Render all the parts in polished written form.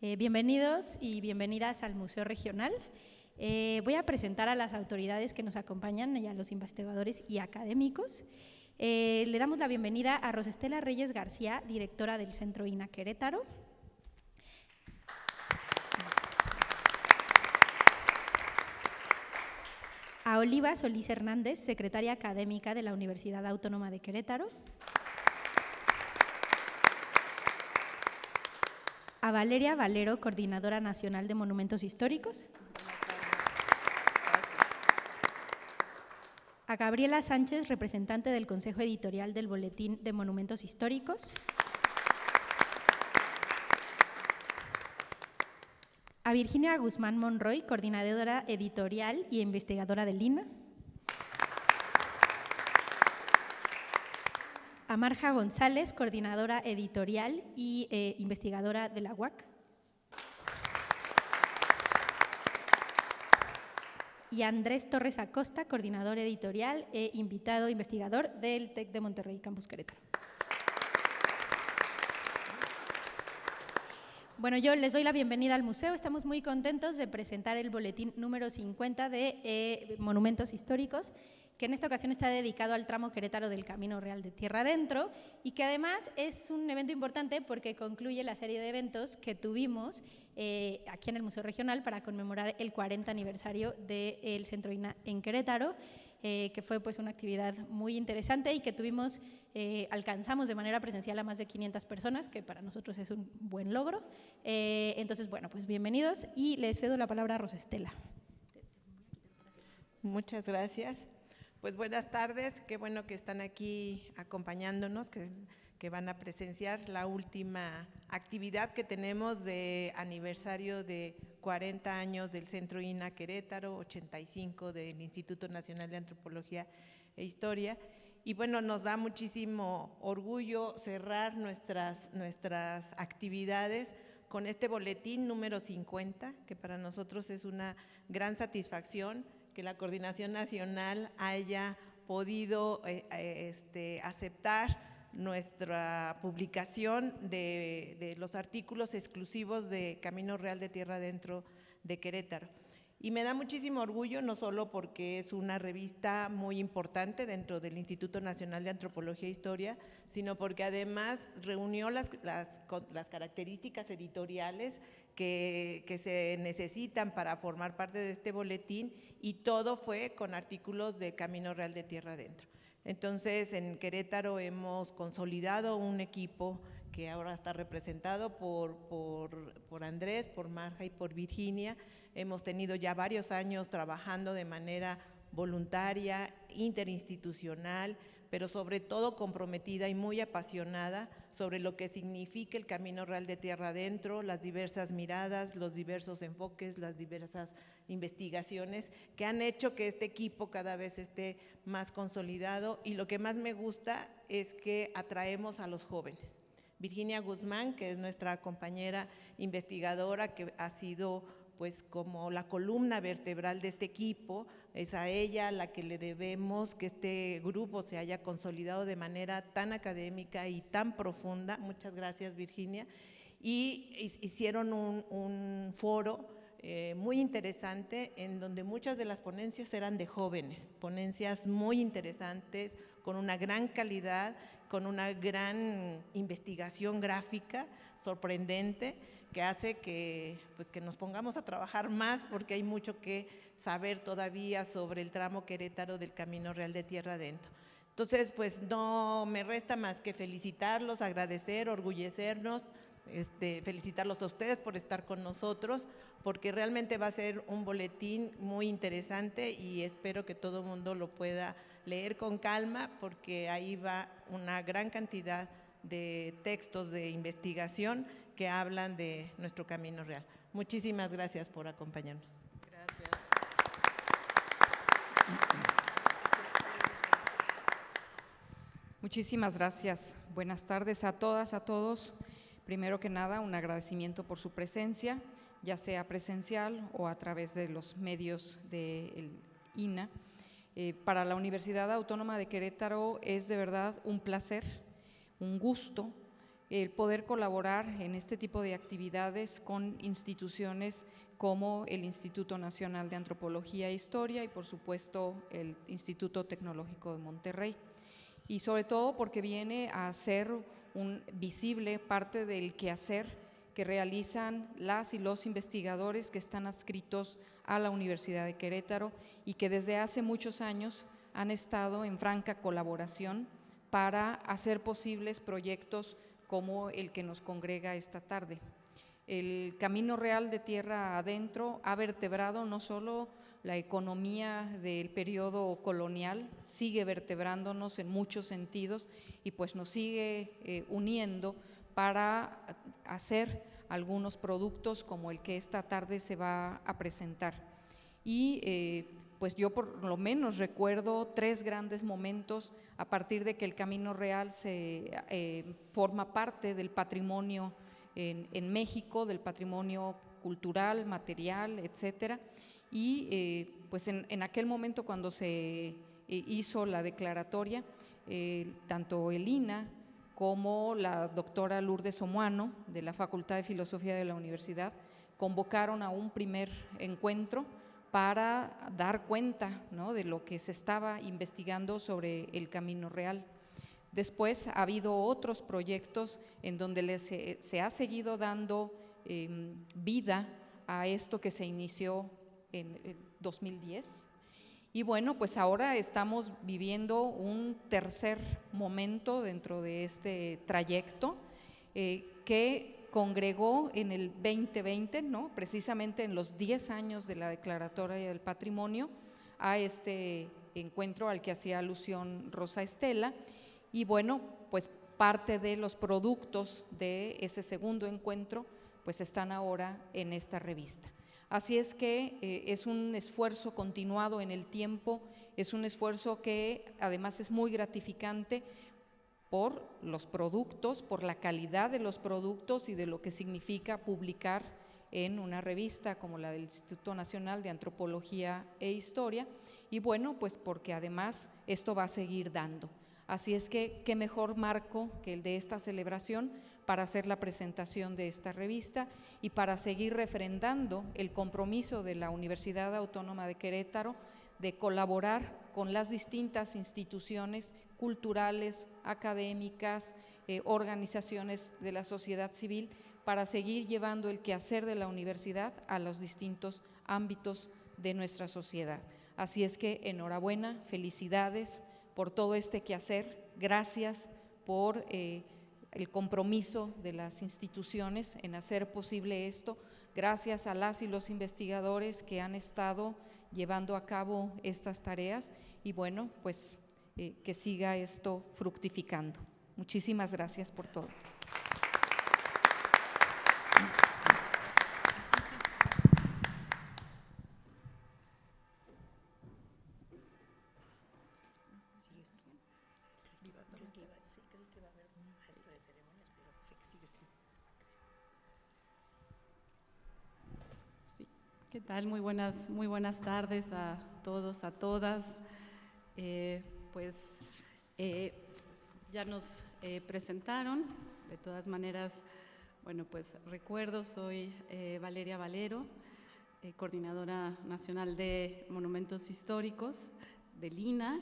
Bienvenidos y bienvenidas al Museo Regional. Voy a presentar a las autoridades que nos acompañan, y a los investigadores y académicos. Le damos la bienvenida a Rosestela Reyes García, directora del Centro INA Querétaro. A Oliva Solís Hernández, secretaria académica de la Universidad Autónoma de Querétaro. A Valeria Valero, coordinadora nacional de Monumentos Históricos. A Gabriela Sánchez, representante del Consejo Editorial del Boletín de Monumentos Históricos. A Virginia Guzmán Monroy, coordinadora editorial y investigadora del INA. A Marja González, coordinadora editorial y investigadora de la UAC. Y a Andrés Torres Acosta, coordinador editorial e invitado investigador del TEC de Monterrey, Campus Querétaro. Bueno, yo les doy la bienvenida al museo. Estamos muy contentos de presentar el boletín número 50 de Monumentos Históricos, que en esta ocasión está dedicado al tramo Querétaro del Camino Real de Tierra Adentro y que además es un evento importante porque concluye la serie de eventos que tuvimos aquí en el Museo Regional para conmemorar el 40 aniversario del Centro INA en Querétaro, que fue pues una actividad muy interesante y que alcanzamos de manera presencial a más de 500 personas, que para nosotros es un buen logro. Entonces, bueno, pues bienvenidos y les cedo la palabra a Rosestela. Muchas gracias. Pues buenas tardes, qué bueno que están aquí acompañándonos, que van a presenciar la última actividad que tenemos de aniversario de 40 años del Centro INA Querétaro, 85 del Instituto Nacional de Antropología e Historia. Y bueno, nos da muchísimo orgullo cerrar nuestras actividades con este boletín número 50, que para nosotros es una gran satisfacción que la Coordinación Nacional haya podido aceptar nuestra publicación de los artículos exclusivos de Camino Real de Tierra Adentro de Querétaro. Y me da muchísimo orgullo, no solo porque es una revista muy importante dentro del Instituto Nacional de Antropología e Historia, sino porque además reunió las características editoriales que se necesitan para formar parte de este boletín, y todo fue con artículos de Camino Real de Tierra Adentro. Entonces, en Querétaro hemos consolidado un equipo que ahora está representado por Andrés, por Marja y por Virginia. Hemos tenido ya varios años trabajando de manera voluntaria, interinstitucional, pero sobre todo comprometida y muy apasionada sobre lo que significa el Camino Real de Tierra Adentro, las diversas miradas, los diversos enfoques, las diversas investigaciones que han hecho que este equipo cada vez esté más consolidado. Y lo que más me gusta es que atraemos a los jóvenes. Virginia Guzmán, que es nuestra compañera investigadora, que ha sido pues como la columna vertebral de este equipo, es a ella la que le debemos que este grupo se haya consolidado de manera tan académica y tan profunda. Muchas gracias, Virginia. Y hicieron un foro muy interesante en donde muchas de las ponencias eran de jóvenes, ponencias muy interesantes, con una gran calidad, con una gran investigación gráfica sorprendente, que hace que nos pongamos a trabajar más, porque hay mucho que saber todavía sobre el tramo Querétaro del Camino Real de Tierra Adentro. Entonces, pues no me resta más que felicitarlos, agradecer, orgullecernos, felicitarlos a ustedes por estar con nosotros, porque realmente va a ser un boletín muy interesante y espero que todo el mundo lo pueda leer con calma, porque ahí va una gran cantidad de textos de investigación que hablan de nuestro Camino Real. Muchísimas gracias por acompañarnos. Gracias. Muchísimas gracias. Buenas tardes a todas, a todos. Primero que nada, un agradecimiento por su presencia, ya sea presencial o a través de los medios del INA. Para la Universidad Autónoma de Querétaro es de verdad un placer, un gusto el poder colaborar en este tipo de actividades con instituciones como el Instituto Nacional de Antropología e Historia y, por supuesto, el Instituto Tecnológico de Monterrey. Y sobre todo porque viene a ser visible parte del quehacer que realizan las y los investigadores que están adscritos a la Universidad de Querétaro y que desde hace muchos años han estado en franca colaboración para hacer posibles proyectos como el que nos congrega esta tarde. El Camino Real de Tierra Adentro ha vertebrado no solo la economía del periodo colonial, sigue vertebrándonos en muchos sentidos y pues nos sigue uniendo para hacer algunos productos como el que esta tarde se va a presentar. Y pues yo por lo menos recuerdo 3 grandes momentos a partir de que el Camino Real forma parte del patrimonio en México, del patrimonio cultural, material, etcétera. Y pues en aquel momento cuando se hizo la declaratoria, tanto el INA como la doctora Lourdes Omuano de la Facultad de Filosofía de la Universidad convocaron a un primer encuentro para dar cuenta, ¿no?, de lo que se estaba investigando sobre el Camino Real. Después ha habido otros proyectos en donde se ha seguido dando vida a esto que se inició en 2010. Y bueno, pues ahora estamos viviendo un tercer momento dentro de este trayecto que congregó en el 2020, ¿no?, precisamente en los 10 años de la Declaratoria del Patrimonio, a este encuentro al que hacía alusión Rosa Estela. Y bueno, pues parte de los productos de ese segundo encuentro pues están ahora en esta revista. Así es que es un esfuerzo continuado en el tiempo, es un esfuerzo que además es muy gratificante por los productos, por la calidad de los productos y de lo que significa publicar en una revista como la del Instituto Nacional de Antropología e Historia. Y bueno, pues porque además esto va a seguir dando. Así es que qué mejor marco que el de esta celebración para hacer la presentación de esta revista y para seguir refrendando el compromiso de la Universidad Autónoma de Querétaro de colaborar con las distintas instituciones culturales, académicas, organizaciones de la sociedad civil para seguir llevando el quehacer de la universidad a los distintos ámbitos de nuestra sociedad. Así es que enhorabuena, felicidades por todo este quehacer, gracias por el compromiso de las instituciones en hacer posible esto, gracias a las y los investigadores que han estado llevando a cabo estas tareas y bueno, pues que siga esto fructificando. Muchísimas gracias por todo. ¿Qué tal? Muy buenas tardes a todos, a todas. Ya nos presentaron, de todas maneras, bueno, pues recuerdo, soy Valeria Valero, coordinadora nacional de Monumentos Históricos del INA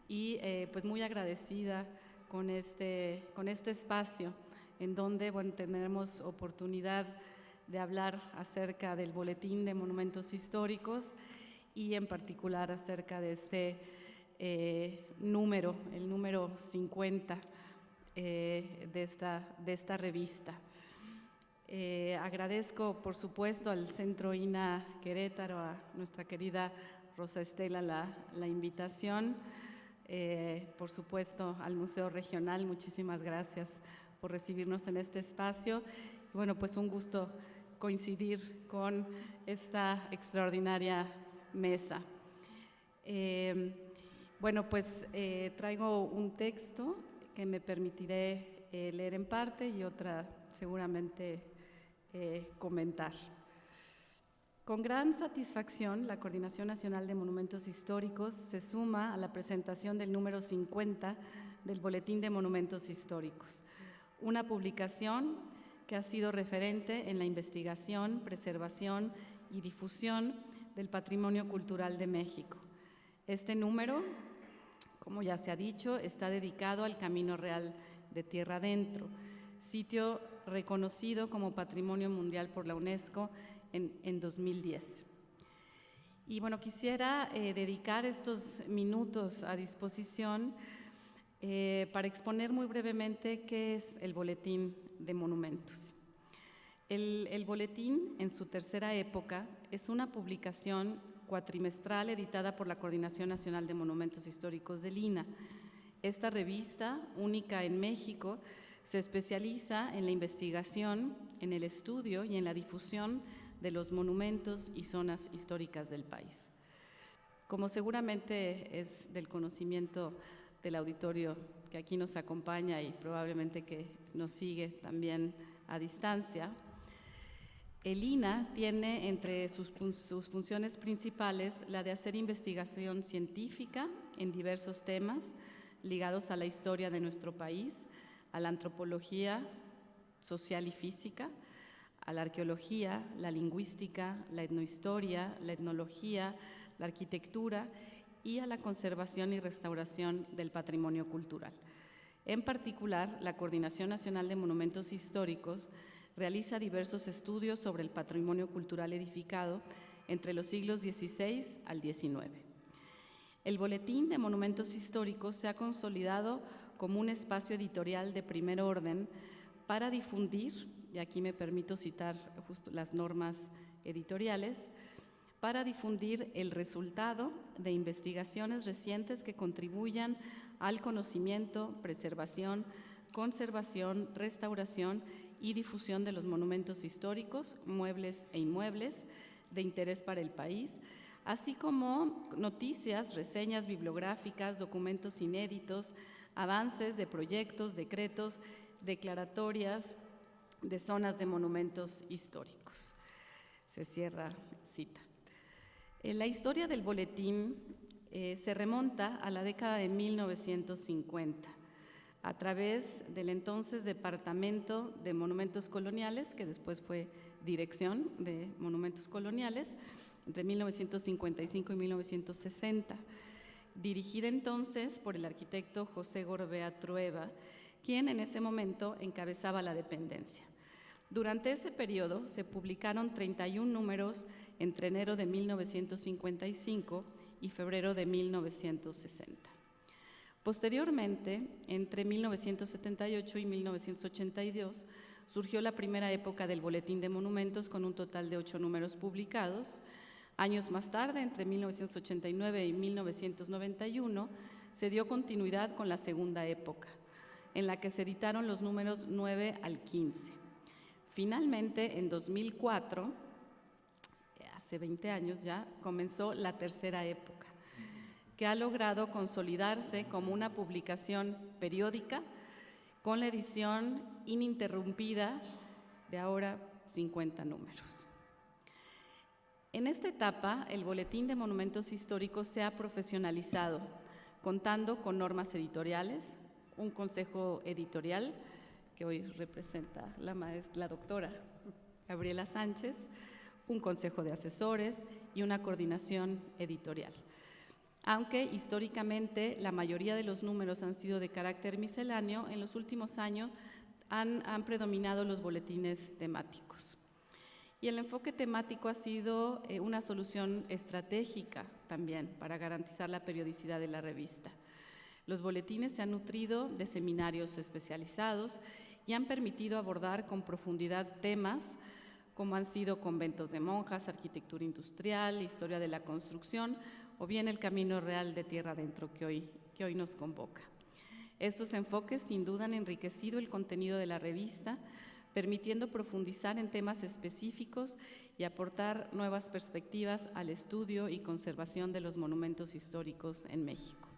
y pues muy agradecida con este espacio en donde, bueno, tendremos oportunidad de hablar acerca del Boletín de Monumentos Históricos y en particular acerca de este número, el número 50 de esta revista. Agradezco, por supuesto, al Centro INA Querétaro, a nuestra querida Rosa Estela la invitación, por supuesto al Museo Regional, muchísimas gracias por recibirnos en este espacio. Bueno, pues un gusto coincidir con esta extraordinaria mesa. Bueno, pues traigo un texto que me permitiré leer en parte y otra seguramente comentar. Con gran satisfacción, la Coordinación Nacional de Monumentos Históricos se suma a la presentación del número 50 del Boletín de Monumentos Históricos, una publicación que ha sido referente en la investigación, preservación y difusión del patrimonio cultural de México. Este número, como ya se ha dicho, está dedicado al Camino Real de Tierra Adentro, sitio reconocido como Patrimonio Mundial por la UNESCO en 2010. Y bueno, quisiera dedicar estos minutos a disposición para exponer muy brevemente qué es el Boletín de Monumentos. El boletín, en su tercera época, es una publicación cuatrimestral editada por la Coordinación Nacional de Monumentos Históricos del INAH. Esta revista, única en México, se especializa en la investigación, en el estudio y en la difusión de los monumentos y zonas históricas del país. Como seguramente es del conocimiento del auditorio que aquí nos acompaña y probablemente que nos sigue también a distancia, el INAH tiene entre sus funciones principales la de hacer investigación científica en diversos temas ligados a la historia de nuestro país, a la antropología social y física, a la arqueología, la lingüística, la etnohistoria, la etnología, la arquitectura y a la conservación y restauración del patrimonio cultural. En particular, la Coordinación Nacional de Monumentos Históricos realiza diversos estudios sobre el patrimonio cultural edificado entre los siglos XVI al XIX. El Boletín de Monumentos Históricos se ha consolidado como un espacio editorial de primer orden para difundir, y aquí me permito citar justo las normas editoriales, para difundir el resultado de investigaciones recientes que contribuyan al conocimiento, preservación, conservación, restauración y difusión de los monumentos históricos, muebles e inmuebles de interés para el país, así como noticias, reseñas bibliográficas, documentos inéditos, avances de proyectos, decretos, declaratorias de zonas de monumentos históricos. Se cierra cita. La historia del boletín se remonta a la década de 1950, a través del entonces Departamento de Monumentos Coloniales, que después fue Dirección de Monumentos Coloniales, entre 1955 y 1960, dirigida entonces por el arquitecto José Gorbea Trueba, quien en ese momento encabezaba la dependencia. Durante ese periodo se publicaron 31 números entre enero de 1955 y febrero de 1960. Posteriormente, entre 1978 y 1982, surgió la primera época del Boletín de Monumentos con un total de 8 números publicados. Años más tarde, entre 1989 y 1991, se dio continuidad con la segunda época, en la que se editaron los números 9 al 15. Finalmente, en 2004, hace 20 años ya, comenzó la tercera época, que ha logrado consolidarse como una publicación periódica con la edición ininterrumpida de ahora 50 números. En esta etapa, el Boletín de Monumentos Históricos se ha profesionalizado, contando con normas editoriales, un consejo editorial, que hoy representa la doctora Gabriela Sánchez, un consejo de asesores y una coordinación editorial. Aunque históricamente la mayoría de los números han sido de carácter misceláneo, en los últimos años han predominado los boletines temáticos. Y el enfoque temático ha sido una solución estratégica también para garantizar la periodicidad de la revista. Los boletines se han nutrido de seminarios especializados y han permitido abordar con profundidad temas como han sido conventos de monjas, arquitectura industrial, historia de la construcción o bien el Camino Real de Tierra Adentro que hoy nos convoca. Estos enfoques sin duda han enriquecido el contenido de la revista, permitiendo profundizar en temas específicos y aportar nuevas perspectivas al estudio y conservación de los monumentos históricos en México.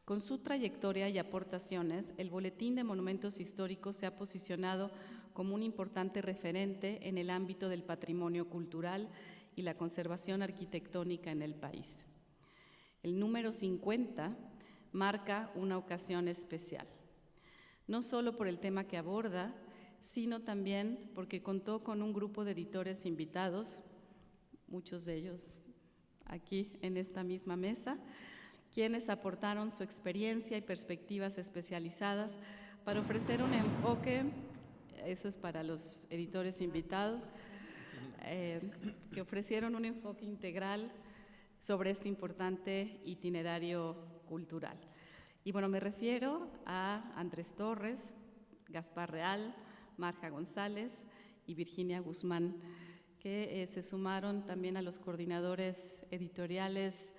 Con su trayectoria y aportaciones, el Boletín de Monumentos Históricos se ha posicionado como un importante referente en el ámbito del patrimonio cultural y la conservación arquitectónica en el país. El número 50 marca una ocasión especial. no solo por el tema que aborda, sino también porque contó con un grupo de editores invitados, muchos de ellos aquí en esta misma mesa, quienes aportaron su experiencia y perspectivas especializadas para ofrecer un enfoque, eso es para los editores invitados, que ofrecieron un enfoque integral sobre este importante itinerario cultural. Y bueno, me refiero a Andrés Torres, Gaspar Real, Marja González y Virginia Guzmán, que se sumaron también a los coordinadores editoriales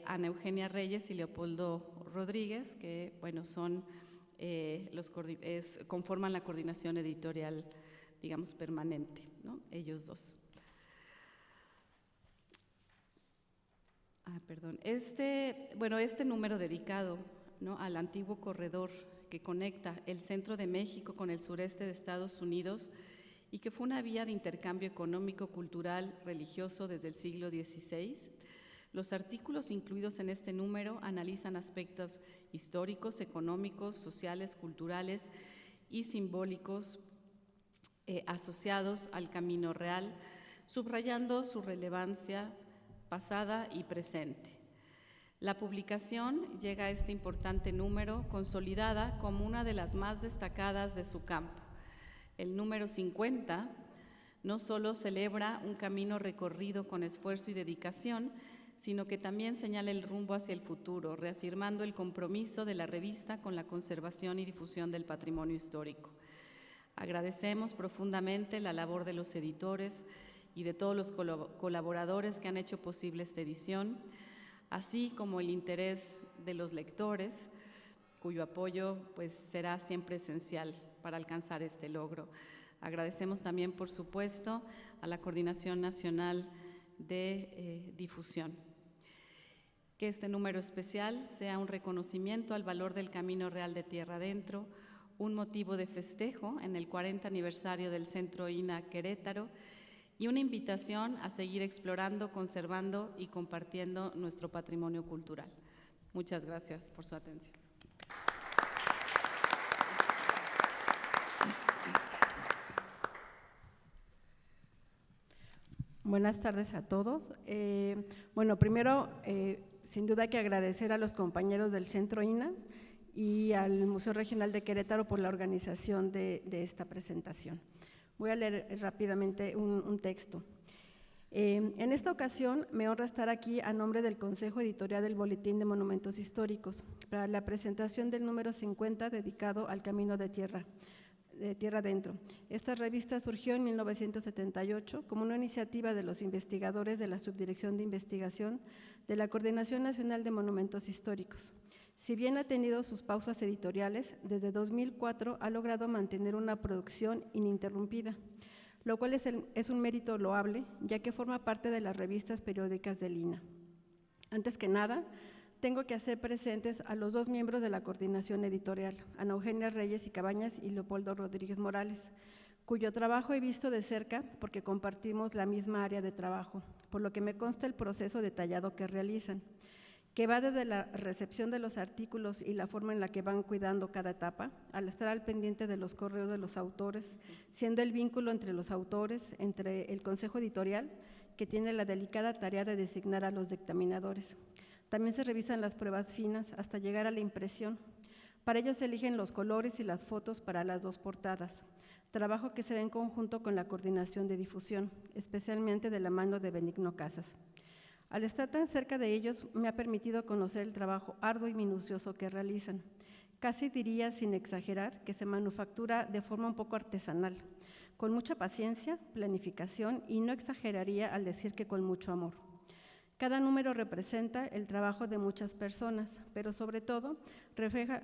Ana Eugenia Reyes y Leopoldo Rodríguez, que bueno, son conforman la coordinación editorial, digamos, permanente, ¿no? Ellos dos. Perdón. Este número dedicado, ¿no?, al antiguo corredor que conecta el centro de México con el sureste de Estados Unidos y que fue una vía de intercambio económico, cultural, religioso desde el siglo XVI. Los artículos incluidos en este número analizan aspectos históricos, económicos, sociales, culturales y simbólicos asociados al Camino Real, subrayando su relevancia pasada y presente. La publicación llega a este importante número consolidada como una de las más destacadas de su campo. El número 50 no solo celebra un camino recorrido con esfuerzo y dedicación, sino que también señala el rumbo hacia el futuro, reafirmando el compromiso de la revista con la conservación y difusión del patrimonio histórico. Agradecemos profundamente la labor de los editores y de todos los colaboradores que han hecho posible esta edición, así como el interés de los lectores, cuyo apoyo pues será siempre esencial para alcanzar este logro. Agradecemos también, por supuesto, a la Coordinación Nacional de Difusión. Que este número especial sea un reconocimiento al valor del Camino Real de Tierra Adentro, un motivo de festejo en el 40 aniversario del Centro INA Querétaro y una invitación a seguir explorando, conservando y compartiendo nuestro patrimonio cultural. Muchas gracias por su atención. Buenas tardes a todos. Bueno, primero, sin duda hay que agradecer a los compañeros del Centro INA y al Museo Regional de Querétaro por la organización de esta presentación. Voy a leer rápidamente un texto. En esta ocasión me honra estar aquí a nombre del Consejo Editorial del Boletín de Monumentos Históricos para la presentación del número 50 dedicado al Camino de Tierra Adentro. Esta revista surgió en 1978 como una iniciativa de los investigadores de la Subdirección de Investigación de la Coordinación Nacional de Monumentos Históricos. Si bien ha tenido sus pausas editoriales, desde 2004 ha logrado mantener una producción ininterrumpida, lo cual es un mérito loable, ya que forma parte de las revistas periódicas del INA. Antes que nada, tengo que hacer presentes a los dos miembros de la coordinación editorial, Ana Eugenia Reyes y Cabañas y Leopoldo Rodríguez Morales, cuyo trabajo he visto de cerca porque compartimos la misma área de trabajo, por lo que me consta el proceso detallado que realizan, que va desde la recepción de los artículos y la forma en la que van cuidando cada etapa, al estar al pendiente de los correos de los autores, siendo el vínculo entre los autores, entre el consejo editorial, que tiene la delicada tarea de designar a los dictaminadores. También se revisan las pruebas finas hasta llegar a la impresión. Para ello se eligen los colores y las fotos para las dos portadas, trabajo que se ve en conjunto con la coordinación de difusión, especialmente de la mano de Benigno Casas. Al estar tan cerca de ellos, me ha permitido conocer el trabajo arduo y minucioso que realizan. Casi diría, sin exagerar, que se manufactura de forma un poco artesanal, con mucha paciencia, planificación y no exageraría al decir que con mucho amor. Cada número representa el trabajo de muchas personas, pero sobre todo refleja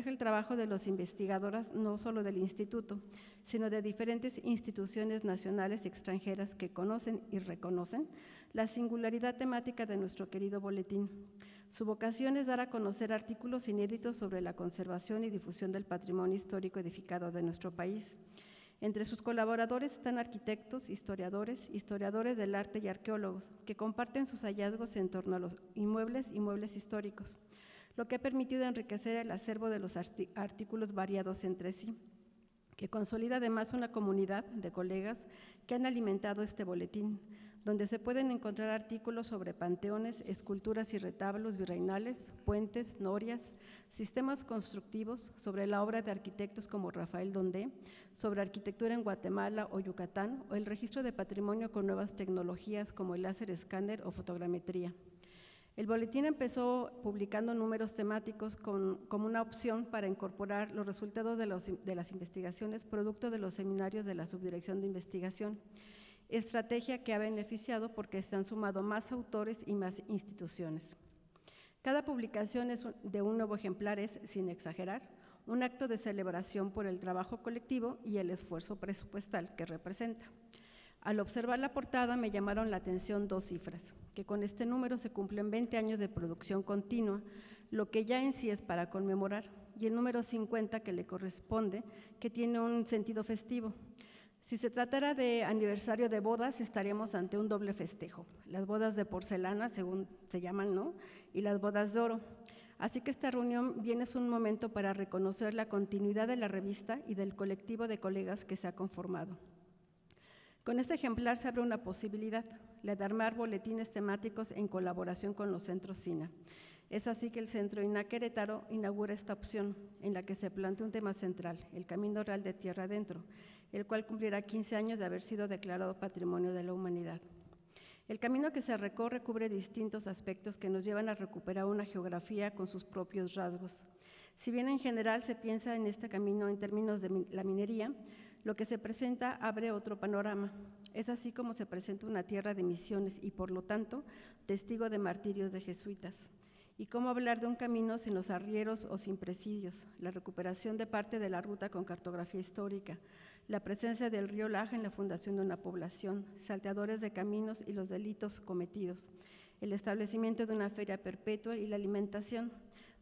el trabajo de los investigadoras no solo del instituto, sino de diferentes instituciones nacionales y extranjeras que conocen y reconocen la singularidad temática de nuestro querido boletín. Su vocación es dar a conocer artículos inéditos sobre la conservación y difusión del patrimonio histórico edificado de nuestro país. Entre sus colaboradores están arquitectos, historiadores del arte y arqueólogos, que comparten sus hallazgos en torno a los inmuebles y muebles históricos. lo que ha permitido enriquecer el acervo de los artículos variados entre sí, que consolida además una comunidad de colegas que han alimentado este boletín, donde se pueden encontrar artículos sobre panteones, esculturas y retablos virreinales, puentes, norias, sistemas constructivos, sobre la obra de arquitectos como Rafael Dondé, sobre arquitectura en Guatemala o Yucatán, o el registro de patrimonio con nuevas tecnologías como el láser escáner o fotogrametría. El boletín empezó publicando números temáticos como una opción para incorporar los resultados de las investigaciones producto de los seminarios de la Subdirección de Investigación, estrategia que ha beneficiado porque se han sumado más autores y más instituciones. Cada publicación de un nuevo ejemplar es, sin exagerar, un acto de celebración por el trabajo colectivo y el esfuerzo presupuestal que representa. Al observar la portada me llamaron la atención dos cifras, que con este número se cumplen 20 años de producción continua, lo que ya en sí es para conmemorar, y el número 50 que le corresponde, que tiene un sentido festivo. Si se tratara de aniversario de bodas, estaríamos ante un doble festejo, las bodas de porcelana, según se llaman, ¿no?, y las bodas de oro. Así que esta reunión viene es un momento para reconocer la continuidad de la revista y del colectivo de colegas que se ha conformado. Con este ejemplar se abre una posibilidad, la de armar boletines temáticos en colaboración con los centros SINA. Es así que el Centro INA Querétaro inaugura esta opción, en la que se plantea un tema central, el Camino Real de Tierra Adentro, el cual cumplirá 15 años de haber sido declarado Patrimonio de la Humanidad. El camino que se recorre cubre distintos aspectos que nos llevan a recuperar una geografía con sus propios rasgos. Si bien en general se piensa en este camino en términos de la minería, lo que se presenta abre otro panorama. Es así como se presenta una tierra de misiones y, por lo tanto, testigo de martirios de jesuitas. ¿Y cómo hablar de un camino sin los arrieros o sin presidios? La recuperación de parte de la ruta con cartografía histórica, la presencia del río Laja en la fundación de una población, salteadores de caminos y los delitos cometidos, el establecimiento de una feria perpetua y la alimentación,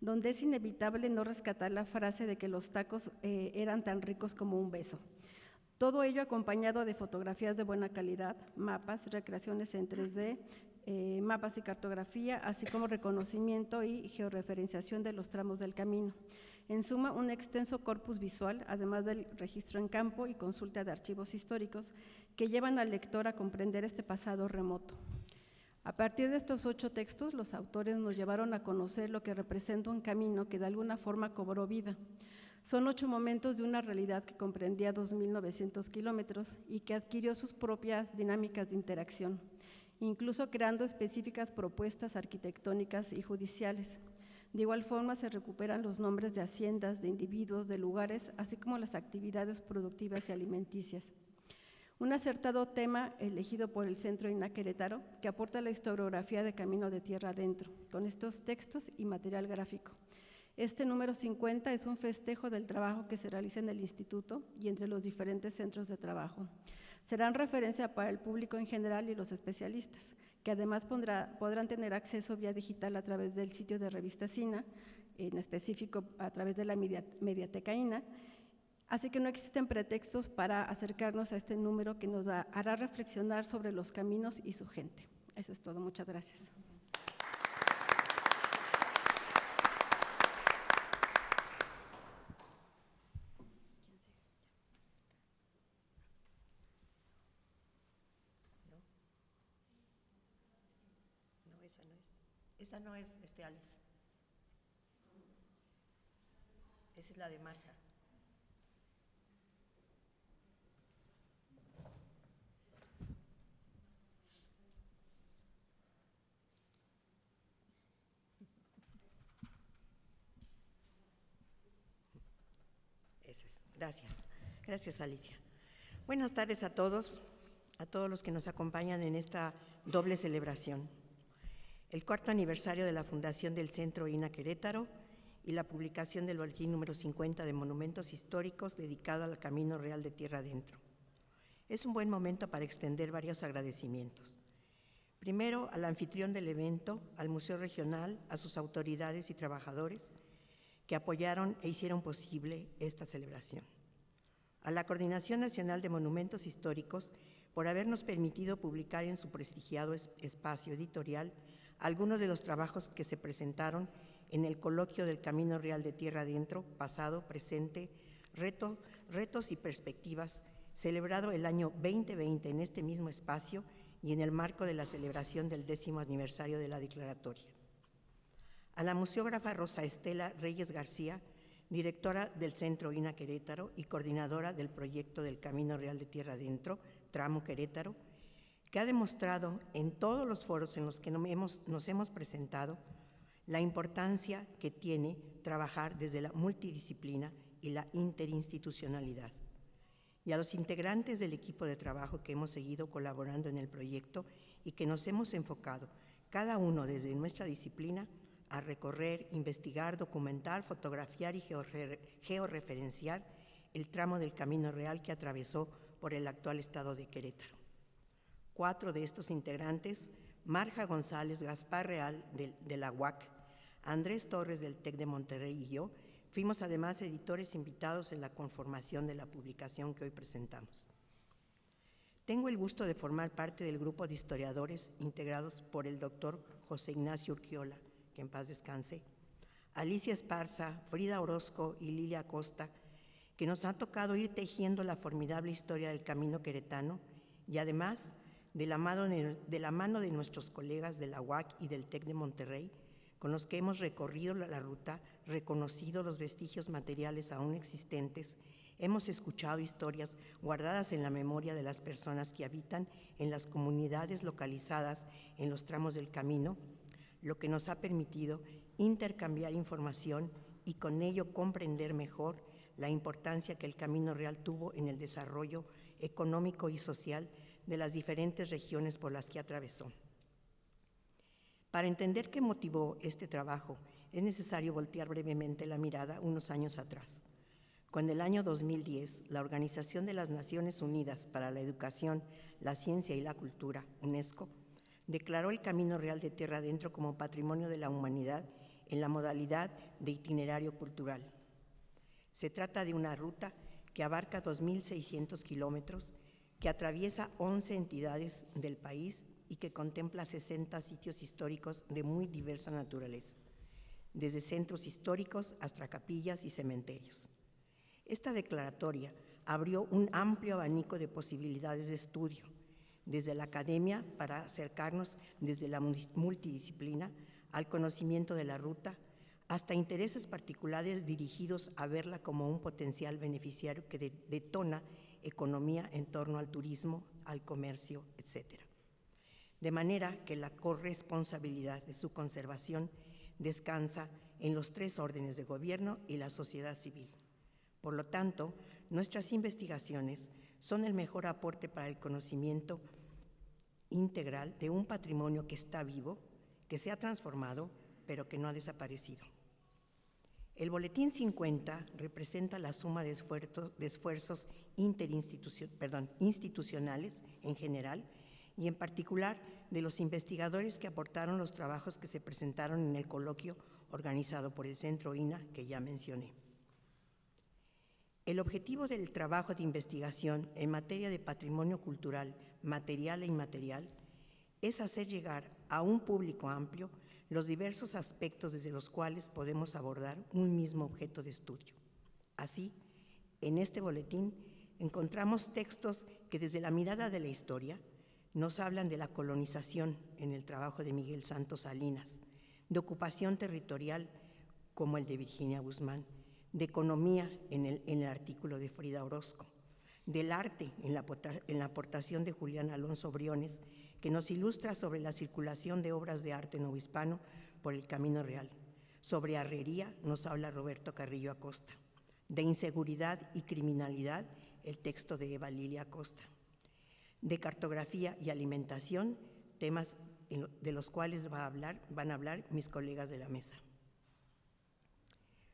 donde es inevitable no rescatar la frase de que los tacos eran tan ricos como un beso. Todo ello acompañado de fotografías de buena calidad, mapas, recreaciones en 3D, mapas y cartografía, así como reconocimiento y georreferenciación de los tramos del camino. En suma, un extenso corpus visual, además del registro en campo y consulta de archivos históricos que llevan al lector a comprender este pasado remoto. A partir de estos 8 textos, los autores nos llevaron a conocer lo que representa un camino que de alguna forma cobró vida. Son 8 momentos de una realidad que comprendía 2.900 kilómetros y que adquirió sus propias dinámicas de interacción, incluso creando específicas propuestas arquitectónicas y judiciales. De igual forma, se recuperan los nombres de haciendas, de individuos, de lugares, así como las actividades productivas y alimenticias. Un acertado tema elegido por el Centro INA Querétaro, que aporta la historiografía de Camino de Tierra Adentro, con estos textos y material gráfico. Este número 50 es un festejo del trabajo que se realiza en el instituto y entre los diferentes centros de trabajo. Serán referencia para el público en general y los especialistas, que además podrán tener acceso vía digital a través del sitio de Revista SINA, en específico a través de la Mediateca INA. Así que no existen pretextos para acercarnos a este número que nos hará reflexionar sobre los caminos y su gente. Eso es todo, muchas gracias. Esa no es Alex. Esa es la de Marja. Esa es. Gracias. Gracias, Alicia. Buenas tardes a todos los que nos acompañan en esta doble celebración. El 4º aniversario de la fundación del Centro INA Querétaro y la publicación del boletín número 50 de Monumentos Históricos dedicado al Camino Real de Tierra Adentro. Es un buen momento para extender varios agradecimientos. Primero, al anfitrión del evento, al Museo Regional, a sus autoridades y trabajadores que apoyaron e hicieron posible esta celebración. A la Coordinación Nacional de Monumentos Históricos por habernos permitido publicar en su prestigiado espacio editorial algunos de los trabajos que se presentaron en el coloquio del Camino Real de Tierra Adentro, pasado, presente, retos y perspectivas, celebrado el año 2020 en este mismo espacio y en el marco de la celebración del 10º aniversario de la declaratoria. A la museógrafa Rosa Estela Reyes García, directora del Centro INA Querétaro y coordinadora del proyecto del Camino Real de Tierra Adentro, Tramo Querétaro, que ha demostrado en todos los foros en los que nos hemos presentado la importancia que tiene trabajar desde la multidisciplina y la interinstitucionalidad. Y a los integrantes del equipo de trabajo que hemos seguido colaborando en el proyecto y que nos hemos enfocado, cada uno desde nuestra disciplina, a recorrer, investigar, documentar, fotografiar y georreferenciar el tramo del Camino Real que atravesó por el actual estado de Querétaro. 4 de estos integrantes, Marja González, Gaspar Real de la UAC, Andrés Torres del TEC de Monterrey y yo, fuimos además editores invitados en la conformación de la publicación que hoy presentamos. Tengo el gusto de formar parte del grupo de historiadores integrados por el doctor José Ignacio Urquiola, que en paz descanse, Alicia Esparza, Frida Orozco y Lilia Acosta, que nos ha tocado ir tejiendo la formidable historia del camino queretano y además de la mano de nuestros colegas de la UAC y del TEC de Monterrey, con los que hemos recorrido la ruta, reconocido los vestigios materiales aún existentes, hemos escuchado historias guardadas en la memoria de las personas que habitan en las comunidades localizadas en los tramos del camino, lo que nos ha permitido intercambiar información y con ello comprender mejor la importancia que el Camino Real tuvo en el desarrollo económico y social de las diferentes regiones por las que atravesó. Para entender qué motivó este trabajo, es necesario voltear brevemente la mirada unos años atrás. Cuando en el año 2010, la Organización de las Naciones Unidas para la Educación, la Ciencia y la Cultura, UNESCO, declaró el Camino Real de Tierra Adentro como Patrimonio de la Humanidad en la modalidad de itinerario cultural. Se trata de una ruta que abarca 2.600 kilómetros, que atraviesa 11 entidades del país y que contempla 60 sitios históricos de muy diversa naturaleza, desde centros históricos hasta capillas y cementerios. Esta declaratoria abrió un amplio abanico de posibilidades de estudio, desde la academia para acercarnos desde la multidisciplina al conocimiento de la ruta, hasta intereses particulares dirigidos a verla como un potencial beneficiario que detona economía en torno al turismo, al comercio, etc. De manera que la corresponsabilidad de su conservación descansa en los 3 órdenes de gobierno y la sociedad civil. Por lo tanto, nuestras investigaciones son el mejor aporte para el conocimiento integral de un patrimonio que está vivo, que se ha transformado, pero que no ha desaparecido. El Boletín 50 representa la suma de esfuerzos institucionales en general y en particular de los investigadores que aportaron los trabajos que se presentaron en el coloquio organizado por el Centro INA que ya mencioné. El objetivo del trabajo de investigación en materia de patrimonio cultural, material e inmaterial, es hacer llegar a un público amplio los diversos aspectos desde los cuales podemos abordar un mismo objeto de estudio. Así, en este boletín encontramos textos que desde la mirada de la historia nos hablan de la colonización en el trabajo de Miguel Santos Salinas, de ocupación territorial como el de Virginia Guzmán, de economía en el artículo de Frida Orozco, del arte en la aportación de Julián Alonso Briones, que nos ilustra sobre la circulación de obras de arte novohispano por el Camino Real. Sobre arriería nos habla Roberto Carrillo Acosta. De inseguridad y criminalidad, el texto de Eva Lilia Acosta. De cartografía y alimentación, temas de los cuales van a hablar mis colegas de la mesa.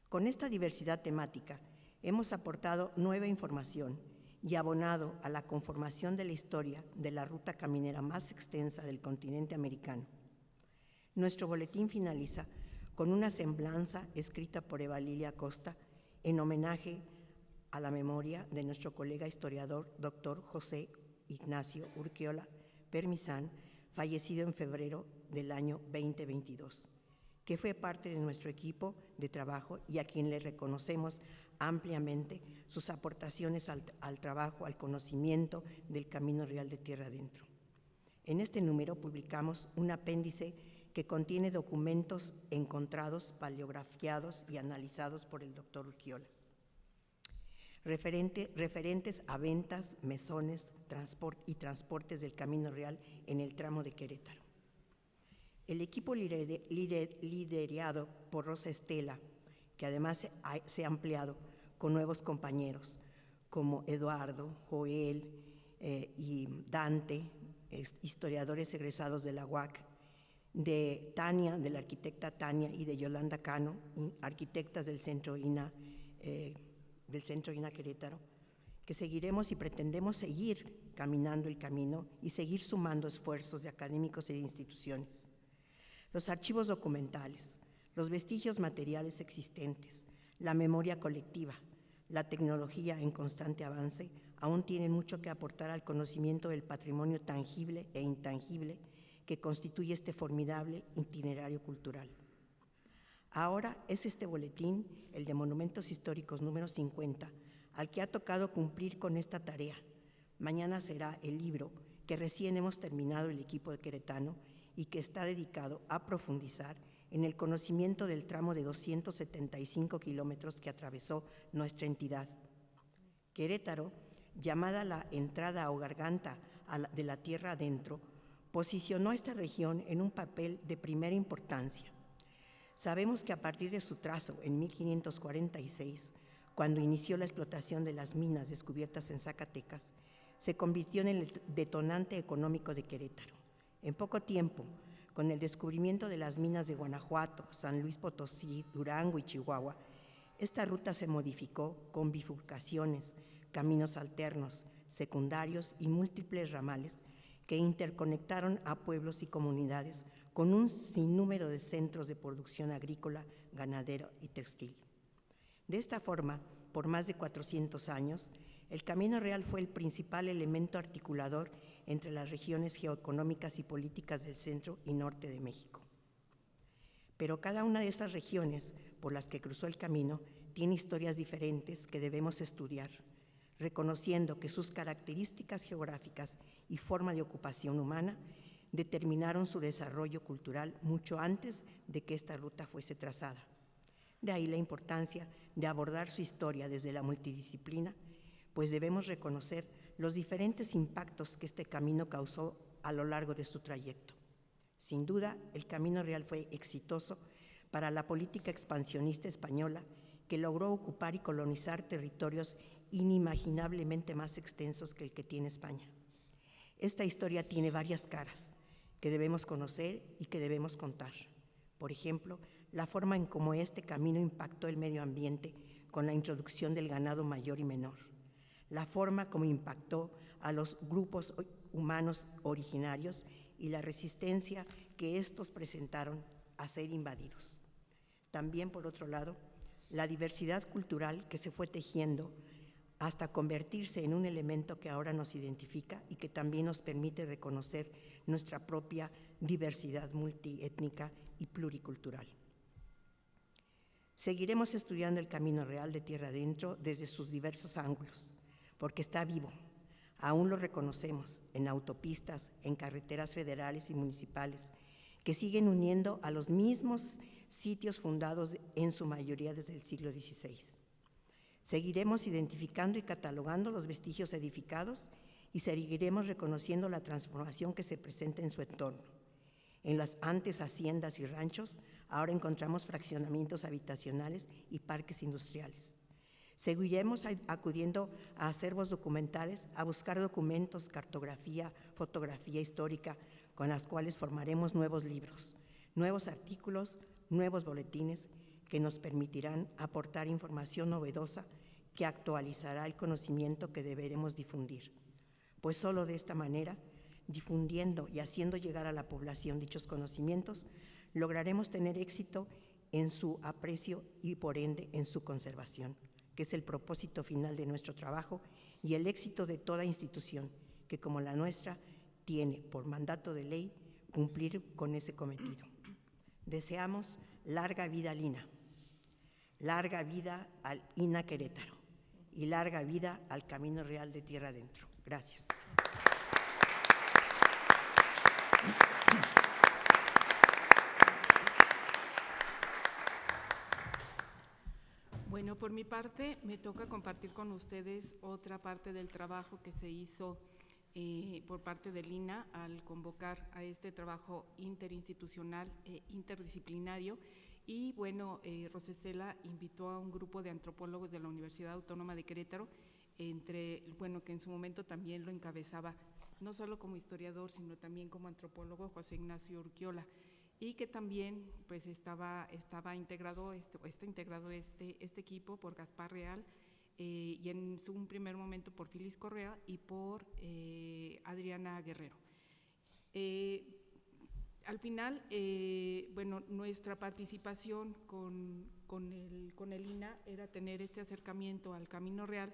Con esta diversidad temática, hemos aportado nueva información y abonado a la conformación de la historia de la ruta caminera más extensa del continente americano. Nuestro boletín finaliza con una semblanza escrita por Eva Lilia Acosta en homenaje a la memoria de nuestro colega historiador, doctor José Ignacio Urquiola Permisán, fallecido en febrero del año 2022. que fue parte de nuestro equipo de trabajo y a quien le reconocemos ampliamente sus aportaciones al trabajo, al conocimiento del Camino Real de Tierra Adentro. En este número publicamos un apéndice que contiene documentos encontrados, paleografiados y analizados por el doctor Urquiola, referentes a ventas, mesones y transportes del Camino Real en el tramo de Querétaro. El equipo liderado por Rosa Estela, que además se ha ampliado con nuevos compañeros como Eduardo, Joel y Dante, historiadores egresados de la UAC, de Tania, de la arquitecta Tania, y de Yolanda Cano, arquitectas del Centro INA Querétaro, que seguiremos y pretendemos seguir caminando el camino y seguir sumando esfuerzos de académicos y de instituciones. Los archivos documentales, los vestigios materiales existentes, la memoria colectiva, la tecnología en constante avance aún tienen mucho que aportar al conocimiento del patrimonio tangible e intangible que constituye este formidable itinerario cultural. Ahora es este boletín, el de Monumentos Históricos número 50, al que ha tocado cumplir con esta tarea. Mañana será el libro que recién hemos terminado el equipo de queretano y que está dedicado a profundizar en el conocimiento del tramo de 275 kilómetros que atravesó nuestra entidad. Querétaro, llamada la entrada o garganta de la tierra adentro, posicionó esta región en un papel de primera importancia. Sabemos que a partir de su trazo en 1546, cuando inició la explotación de las minas descubiertas en Zacatecas, se convirtió en el detonante económico de Querétaro. En poco tiempo, con el descubrimiento de las minas de Guanajuato, San Luis Potosí, Durango y Chihuahua, esta ruta se modificó con bifurcaciones, caminos alternos, secundarios y múltiples ramales que interconectaron a pueblos y comunidades con un sinnúmero de centros de producción agrícola, ganadero y textil. De esta forma, por más de 400 años, el Camino Real fue el principal elemento articulador entre las regiones geoeconómicas y políticas del centro y norte de México. Pero cada una de esas regiones por las que cruzó el camino tiene historias diferentes que debemos estudiar, reconociendo que sus características geográficas y forma de ocupación humana determinaron su desarrollo cultural mucho antes de que esta ruta fuese trazada. De ahí la importancia de abordar su historia desde la multidisciplina, pues debemos reconocer los diferentes impactos que este camino causó a lo largo de su trayecto. Sin duda, el Camino Real fue exitoso para la política expansionista española, que logró ocupar y colonizar territorios inimaginablemente más extensos que el que tiene España. Esta historia tiene varias caras que debemos conocer y que debemos contar. Por ejemplo, la forma en cómo este camino impactó el medio ambiente con la introducción del ganado mayor y menor, la forma como impactó a los grupos humanos originarios y la resistencia que estos presentaron a ser invadidos. También, por otro lado, la diversidad cultural que se fue tejiendo hasta convertirse en un elemento que ahora nos identifica y que también nos permite reconocer nuestra propia diversidad multiétnica y pluricultural. Seguiremos estudiando el Camino Real de Tierra Adentro desde sus diversos ángulos, porque está vivo. Aún lo reconocemos en autopistas, en carreteras federales y municipales, que siguen uniendo a los mismos sitios fundados en su mayoría desde el siglo XVI. Seguiremos identificando y catalogando los vestigios edificados y seguiremos reconociendo la transformación que se presenta en su entorno. En las antes haciendas y ranchos, ahora encontramos fraccionamientos habitacionales y parques industriales. Seguiremos acudiendo a acervos documentales, a buscar documentos, cartografía, fotografía histórica, con las cuales formaremos nuevos libros, nuevos artículos, nuevos boletines que nos permitirán aportar información novedosa que actualizará el conocimiento que deberemos difundir. Pues solo de esta manera, difundiendo y haciendo llegar a la población dichos conocimientos, lograremos tener éxito en su aprecio y por ende en su conservación, que es el propósito final de nuestro trabajo y el éxito de toda institución que, como la nuestra, tiene por mandato de ley cumplir con ese cometido. Deseamos larga vida al INA, larga vida al INA Querétaro y larga vida al Camino Real de Tierra Adentro. Gracias. Bueno, por mi parte, me toca compartir con ustedes otra parte del trabajo que se hizo por parte del INA al convocar a este trabajo interinstitucional e interdisciplinario. Y bueno, Rosa Estela invitó a un grupo de antropólogos de la Universidad Autónoma de Querétaro, que en su momento también lo encabezaba, no solo como historiador, sino también como antropólogo, José Ignacio Urquiola, y que también pues está integrado este equipo por Gaspar Real, y en un primer momento por Filis Correa y por Adriana Guerrero. Al final, nuestra participación con el INA era tener este acercamiento al Camino Real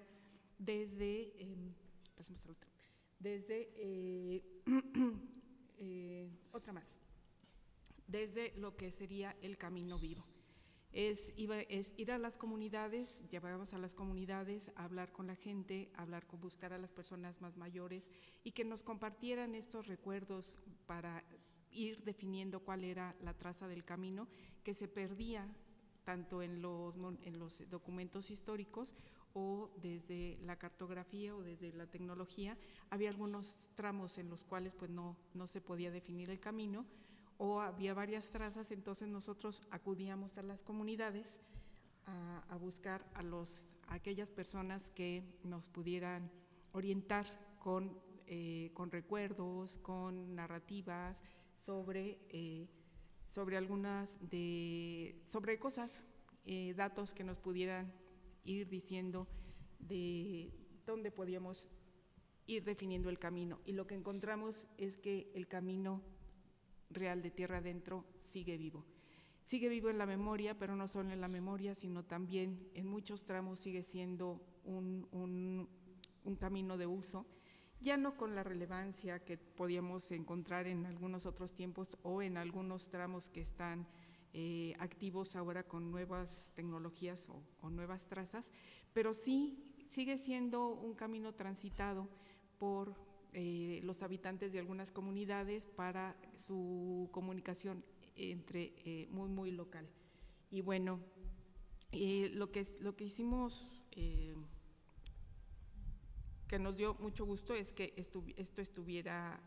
desde lo que sería el Camino Vivo. Es ir a las comunidades, llevábamos a las comunidades a hablar con la gente, buscar a las personas más mayores y que nos compartieran estos recuerdos para ir definiendo cuál era la traza del camino que se perdía tanto en los documentos históricos o desde la cartografía o desde la tecnología. Había algunos tramos en los cuales pues no se podía definir el camino, o había varias trazas, entonces nosotros acudíamos a las comunidades a buscar a aquellas personas que nos pudieran orientar con recuerdos, con narrativas sobre cosas, datos que nos pudieran ir diciendo de dónde podíamos ir definiendo el camino. Y lo que encontramos es que el Camino Real de Tierra Adentro sigue vivo en la memoria, pero no solo en la memoria, sino también en muchos tramos sigue siendo un camino de uso, ya no con la relevancia que podíamos encontrar en algunos otros tiempos o en algunos tramos que están activos ahora con nuevas tecnologías o nuevas trazas, pero sí sigue siendo un camino transitado por los habitantes de algunas comunidades para su comunicación muy local. Y bueno, lo que hicimos, que nos dio mucho gusto, es que esto estuviera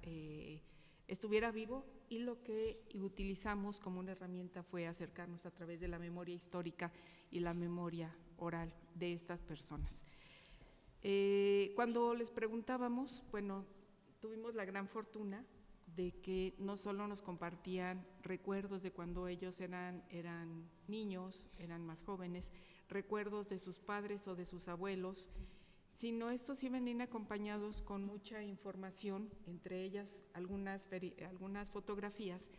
vivo, y lo que utilizamos como una herramienta fue acercarnos a través de la memoria histórica y la memoria oral de estas personas. Cuando les preguntábamos, tuvimos la gran fortuna de que no solo nos compartían recuerdos de cuando ellos eran niños, eran más jóvenes, recuerdos de sus padres o de sus abuelos, sino estos iban acompañados con mucha información, entre ellas algunas fotografías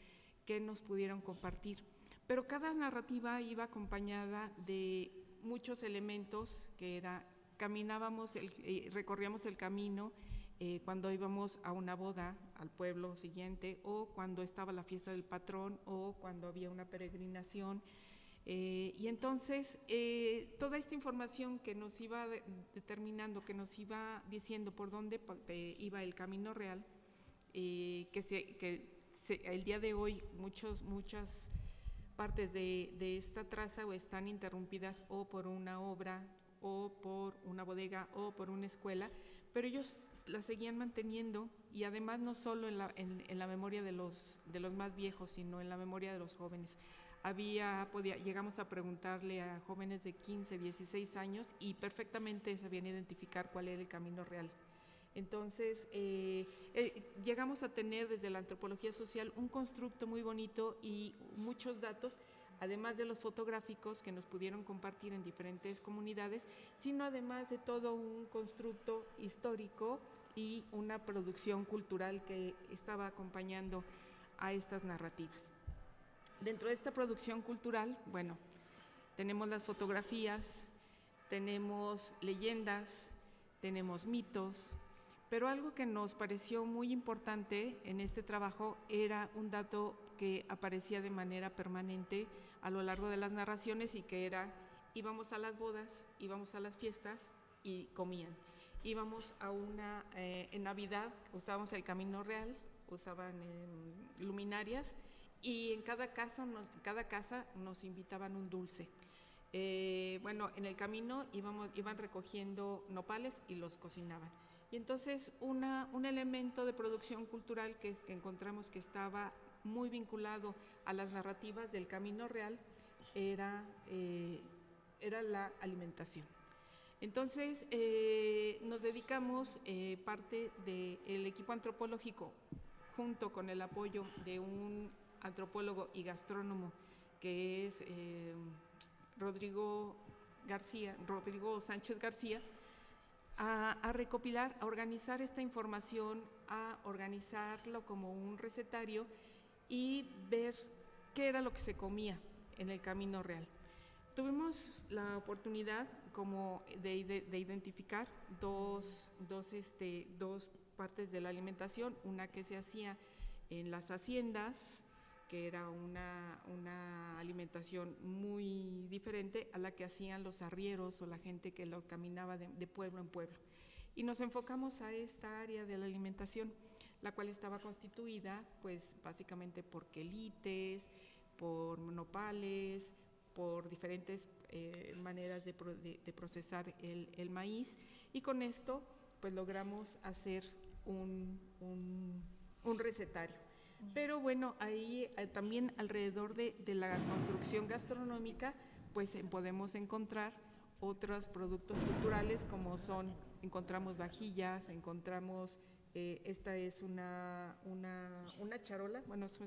que nos pudieron compartir. Pero cada narrativa iba acompañada de muchos elementos que recorríamos el camino cuando íbamos a una boda al pueblo siguiente, o cuando estaba la fiesta del patrón, o cuando había una peregrinación. Y entonces toda esta información que nos iba determinando, que nos iba diciendo por dónde iba el Camino Real, el día de hoy muchas partes de esta traza o están interrumpidas o por una obra, o por una bodega, o por una escuela, pero ellos la seguían manteniendo, y además no solo en la memoria de los más viejos, sino en la memoria de los jóvenes. Llegamos a preguntarle a jóvenes de 15, 16 años y perfectamente sabían identificar cuál era el camino real. Entonces, llegamos a tener desde la antropología social un constructo muy bonito y muchos datos, además de los fotográficos que nos pudieron compartir en diferentes comunidades, sino además de todo un constructo histórico y una producción cultural que estaba acompañando a estas narrativas. Dentro de esta producción cultural, tenemos las fotografías, tenemos leyendas, tenemos mitos, Pero algo que nos pareció muy importante en este trabajo era un dato que aparecía de manera permanente a lo largo de las narraciones y que era, íbamos a las bodas, íbamos a las fiestas y comían. Íbamos a en Navidad usábamos el Camino Real, usaban luminarias y en cada casa nos invitaban un dulce. Bueno, en el camino iban recogiendo nopales y los cocinaban. Y entonces un elemento de producción cultural que encontramos que estaba muy vinculado a las narrativas del Camino Real era la alimentación. Entonces nos dedicamos parte del equipo antropológico junto con el apoyo de un antropólogo y gastrónomo que es Rodrigo Sánchez García, a recopilar, a organizar esta información, a organizarlo como un recetario y ver qué era lo que se comía en el Camino Real. Tuvimos la oportunidad como de identificar dos partes de la alimentación, una que se hacía en las haciendas, que era una alimentación muy diferente a la que hacían los arrieros o la gente que lo caminaba de pueblo en pueblo. Y nos enfocamos a esta área de la alimentación, la cual estaba constituida pues básicamente por quelites, por nopales, por diferentes maneras de procesar el maíz, y con esto pues logramos hacer un recetario. Pero bueno, ahí también alrededor de la construcción gastronómica pues podemos encontrar otros productos culturales como encontramos vajillas, encontramos, esta es una charola, bueno, es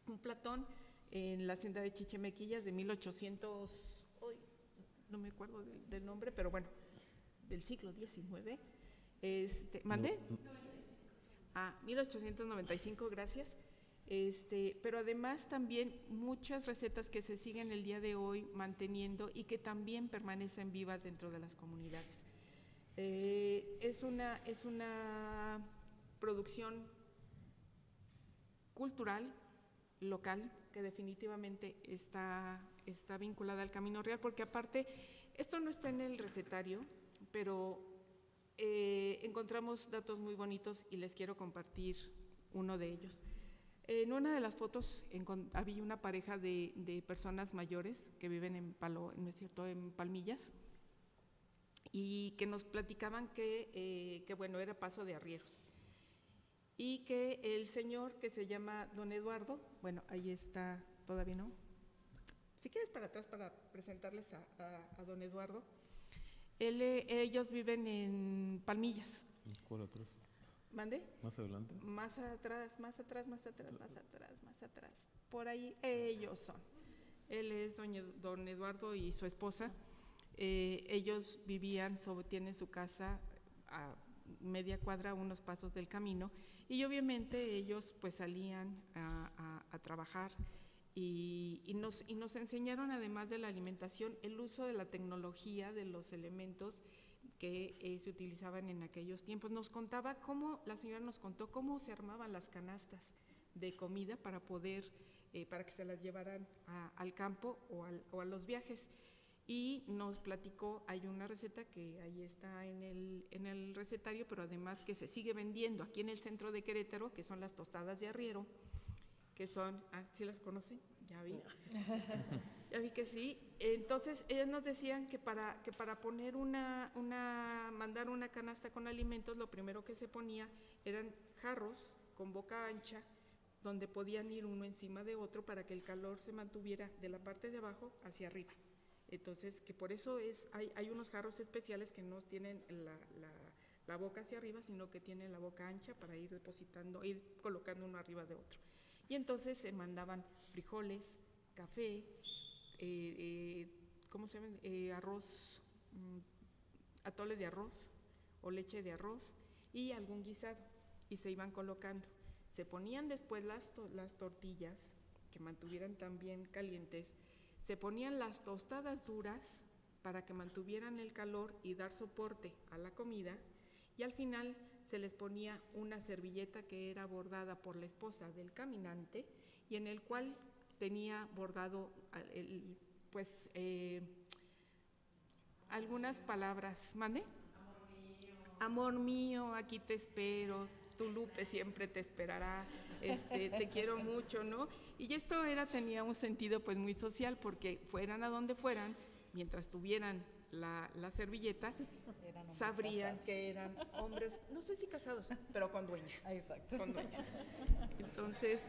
un platón en la hacienda de Chichimequillas de 1800, hoy no me acuerdo del nombre, pero bueno, del siglo XIX. ¿Mandé? 1895, gracias. Pero además también muchas recetas que se siguen el día de hoy manteniendo y que también permanecen vivas dentro de las comunidades. Es una producción cultural, local, que definitivamente está vinculada al Camino Real, porque aparte, esto no está en el recetario, pero encontramos datos muy bonitos y les quiero compartir uno de ellos. En una de las fotos había una pareja de personas mayores que viven en Palmillas, y que nos platicaban que bueno, era paso de arrieros, y que el señor que se llama don Eduardo, bueno, ahí está, todavía no, si quieres para atrás para presentarles a don Eduardo. Ellos viven en Palmillas. ¿Cuál atrás? ¿Mande? ¿Más adelante? Más atrás. Por ahí ellos son. Él es don Eduardo y su esposa. Ellos tienen su casa a media cuadra, unos pasos del camino, y obviamente ellos pues salían a trabajar y nos enseñaron, además de la alimentación, el uso de la tecnología, de los elementos que se utilizaban en aquellos tiempos. La señora nos contó cómo se armaban las canastas de comida para que se las llevaran al campo o a los viajes. Y nos platicó, hay una receta que ahí está en el recetario, pero además que se sigue vendiendo aquí en el centro de Querétaro, que son las tostadas de arriero, que son, ¿sí las conocen? Ya vi. Ya vi que sí. Entonces, ellos nos decían que para poner mandar una canasta con alimentos, lo primero que se ponía eran jarros con boca ancha, donde podían ir uno encima de otro para que el calor se mantuviera de la parte de abajo hacia arriba. Entonces, que por eso hay unos jarros especiales que no tienen la boca hacia arriba, sino que tienen la boca ancha para ir colocando uno arriba de otro. Y entonces se mandaban frijoles, café, ¿cómo se llama? Arroz, atole de arroz o leche de arroz y algún guisado, y se iban colocando. Se ponían después las tortillas, que mantuvieran también calientes, se ponían las tostadas duras para que mantuvieran el calor y dar soporte a la comida, y al final se les ponía una servilleta que era bordada por la esposa del caminante y en el cual tenía bordado algunas palabras. ¿Mande? Amor mío, aquí te espero, tu Lupe siempre te esperará, te quiero mucho, ¿no? Y esto tenía un sentido pues muy social, porque fueran a donde fueran, mientras tuvieran la servilleta, sabrían casados, que eran hombres, no sé si casados, pero con dueña. Exacto. Con dueña. Entonces,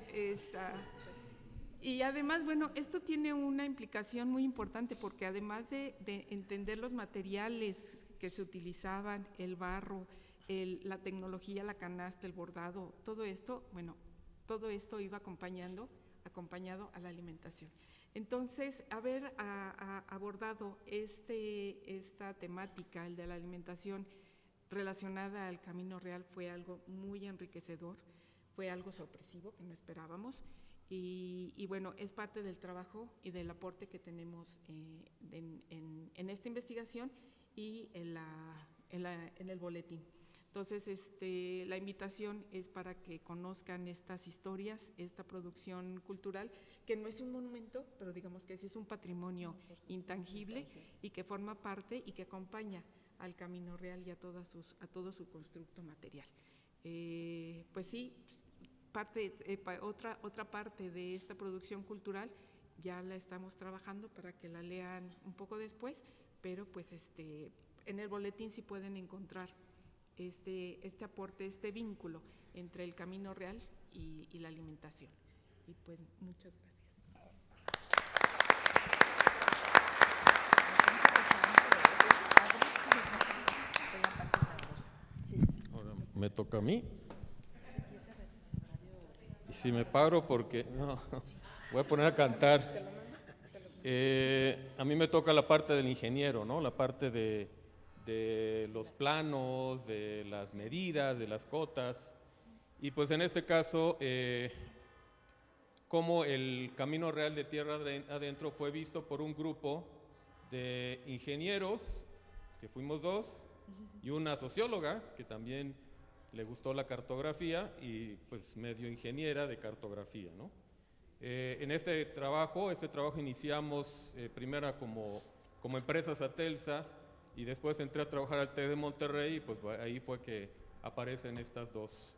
y además, bueno, esto tiene una implicación muy importante, porque además de entender los materiales que se utilizaban, el barro, la tecnología, la canasta, el bordado, todo esto, bueno, todo esto iba acompañado a la alimentación. Entonces, haber abordado esta temática, el de la alimentación relacionada al Camino Real, fue algo muy enriquecedor, fue algo sorpresivo que no esperábamos, y bueno, es parte del trabajo y del aporte que tenemos en esta investigación y en el boletín. Entonces, la invitación es para que conozcan estas historias, esta producción cultural, que no es un monumento, pero digamos que sí es un patrimonio intangible y que forma parte y que acompaña al Camino Real y a todo su constructo material. Pues sí, otra parte de esta producción cultural ya la estamos trabajando para que la lean un poco después, pero pues en el boletín sí pueden encontrar este aporte, este vínculo entre el Camino Real y la alimentación. Y pues muchas gracias. Ahora me toca a mí. Y si me paro porque no, voy a poner a cantar. A mí me toca la parte del ingeniero, ¿no? La parte de los planos, de las medidas, de las cotas. Y pues en este caso, cómo el Camino Real de Tierra Adentro fue visto por un grupo de ingenieros, que fuimos 2, y una socióloga, que también le gustó la cartografía y pues medio ingeniera de cartografía, ¿no? En este trabajo iniciamos primero como empresa Satelsa, y después entré a trabajar al TEC de Monterrey, y pues ahí fue que aparecen estas dos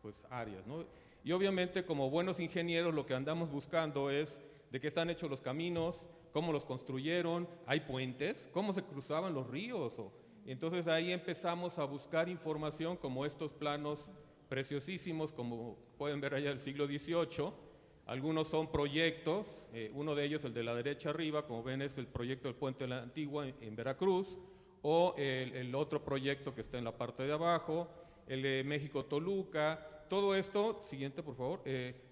pues áreas, ¿no? Y obviamente, como buenos ingenieros, lo que andamos buscando es de qué están hechos los caminos, cómo los construyeron, hay puentes, cómo se cruzaban los ríos. Entonces ahí empezamos a buscar información, como estos planos preciosísimos, como pueden ver allá del siglo XVIII. Algunos son proyectos, uno de ellos, el de la derecha arriba, como ven, es el proyecto del Puente de la Antigua en Veracruz, o el otro proyecto que está en la parte de abajo, el de México-Toluca. Todo esto, siguiente por favor,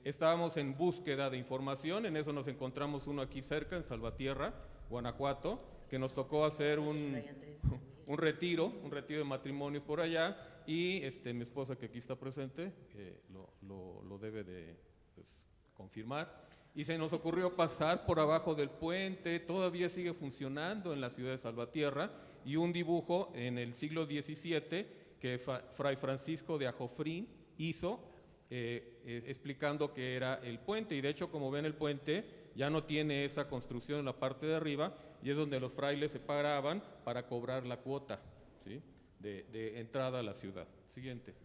estábamos en búsqueda de información, en eso nos encontramos uno aquí cerca, en Salvatierra, Guanajuato, que nos tocó hacer un retiro de matrimonios por allá, y mi esposa, que aquí está presente, lo debe de confirmar, y se nos ocurrió pasar por abajo del puente. Todavía sigue funcionando en la ciudad de Salvatierra, y un dibujo en el siglo XVII que Fray Francisco de Ajofrín hizo, explicando que era el puente, y de hecho, como ven, el puente ya no tiene esa construcción en la parte de arriba, y es donde los frailes se paraban para cobrar la cuota, ¿sí?, de entrada a la ciudad. Siguiente.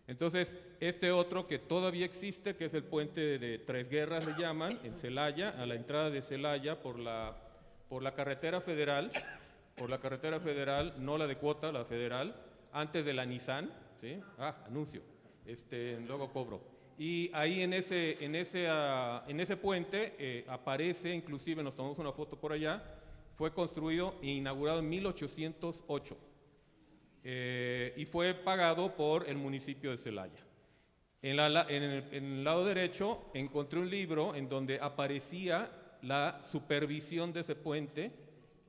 Entonces, este otro que todavía existe, que es el puente de Tres Guerras, le llaman, en Celaya, a la entrada de Celaya por la carretera federal, no la de cuota, la federal, antes de la Nissan, ¿sí? Anuncio, luego cobro. Y ahí en ese puente aparece, inclusive nos tomamos una foto por allá, fue construido e inaugurado en 1808. Y fue pagado por el municipio de Celaya. En el lado derecho encontré un libro en donde aparecía la supervisión de ese puente.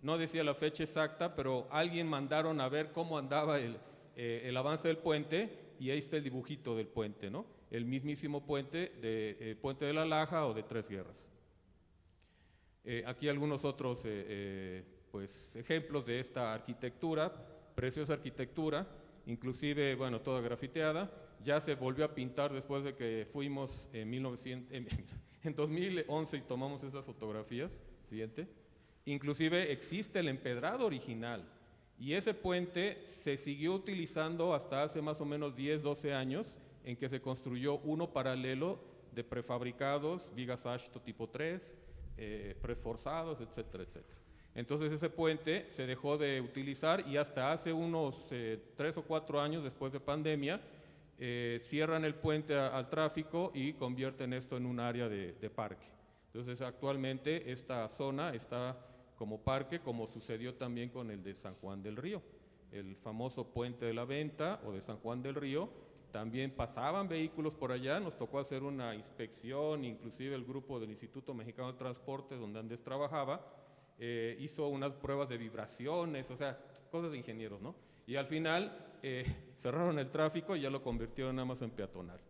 No decía la fecha exacta, pero alguien mandaron a ver cómo andaba el avance del puente, y ahí está el dibujito del puente, ¿no? El mismísimo puente, Puente de la Laja o de Tres Guerras. Aquí algunos otros pues, ejemplos de esta arquitectura, preciosa arquitectura. inclusive, bueno, toda grafiteada. Ya se volvió a pintar después de que fuimos en 2011 y tomamos esas fotografías. Siguiente. Inclusive existe el empedrado original y ese puente se siguió utilizando hasta hace más o menos 10, 12 años, en que se construyó uno paralelo de prefabricados, vigas ASHTO tipo 3, preesforzados, etcétera, etcétera. Entonces ese puente se dejó de utilizar y hasta hace unos 3 o 4 años después de pandemia, cierran el puente al tráfico y convierten esto en un área de parque. Entonces actualmente esta zona está como parque, como sucedió también con el de San Juan del Río. El famoso puente de la Venta o de San Juan del Río, también pasaban vehículos por allá, nos tocó hacer una inspección, inclusive el grupo del Instituto Mexicano de Transporte, donde Andrés trabajaba, hizo unas pruebas de vibraciones, o sea, cosas de ingenieros, ¿no? Y al final cerraron el tráfico y ya lo convirtieron nada más en peatonal.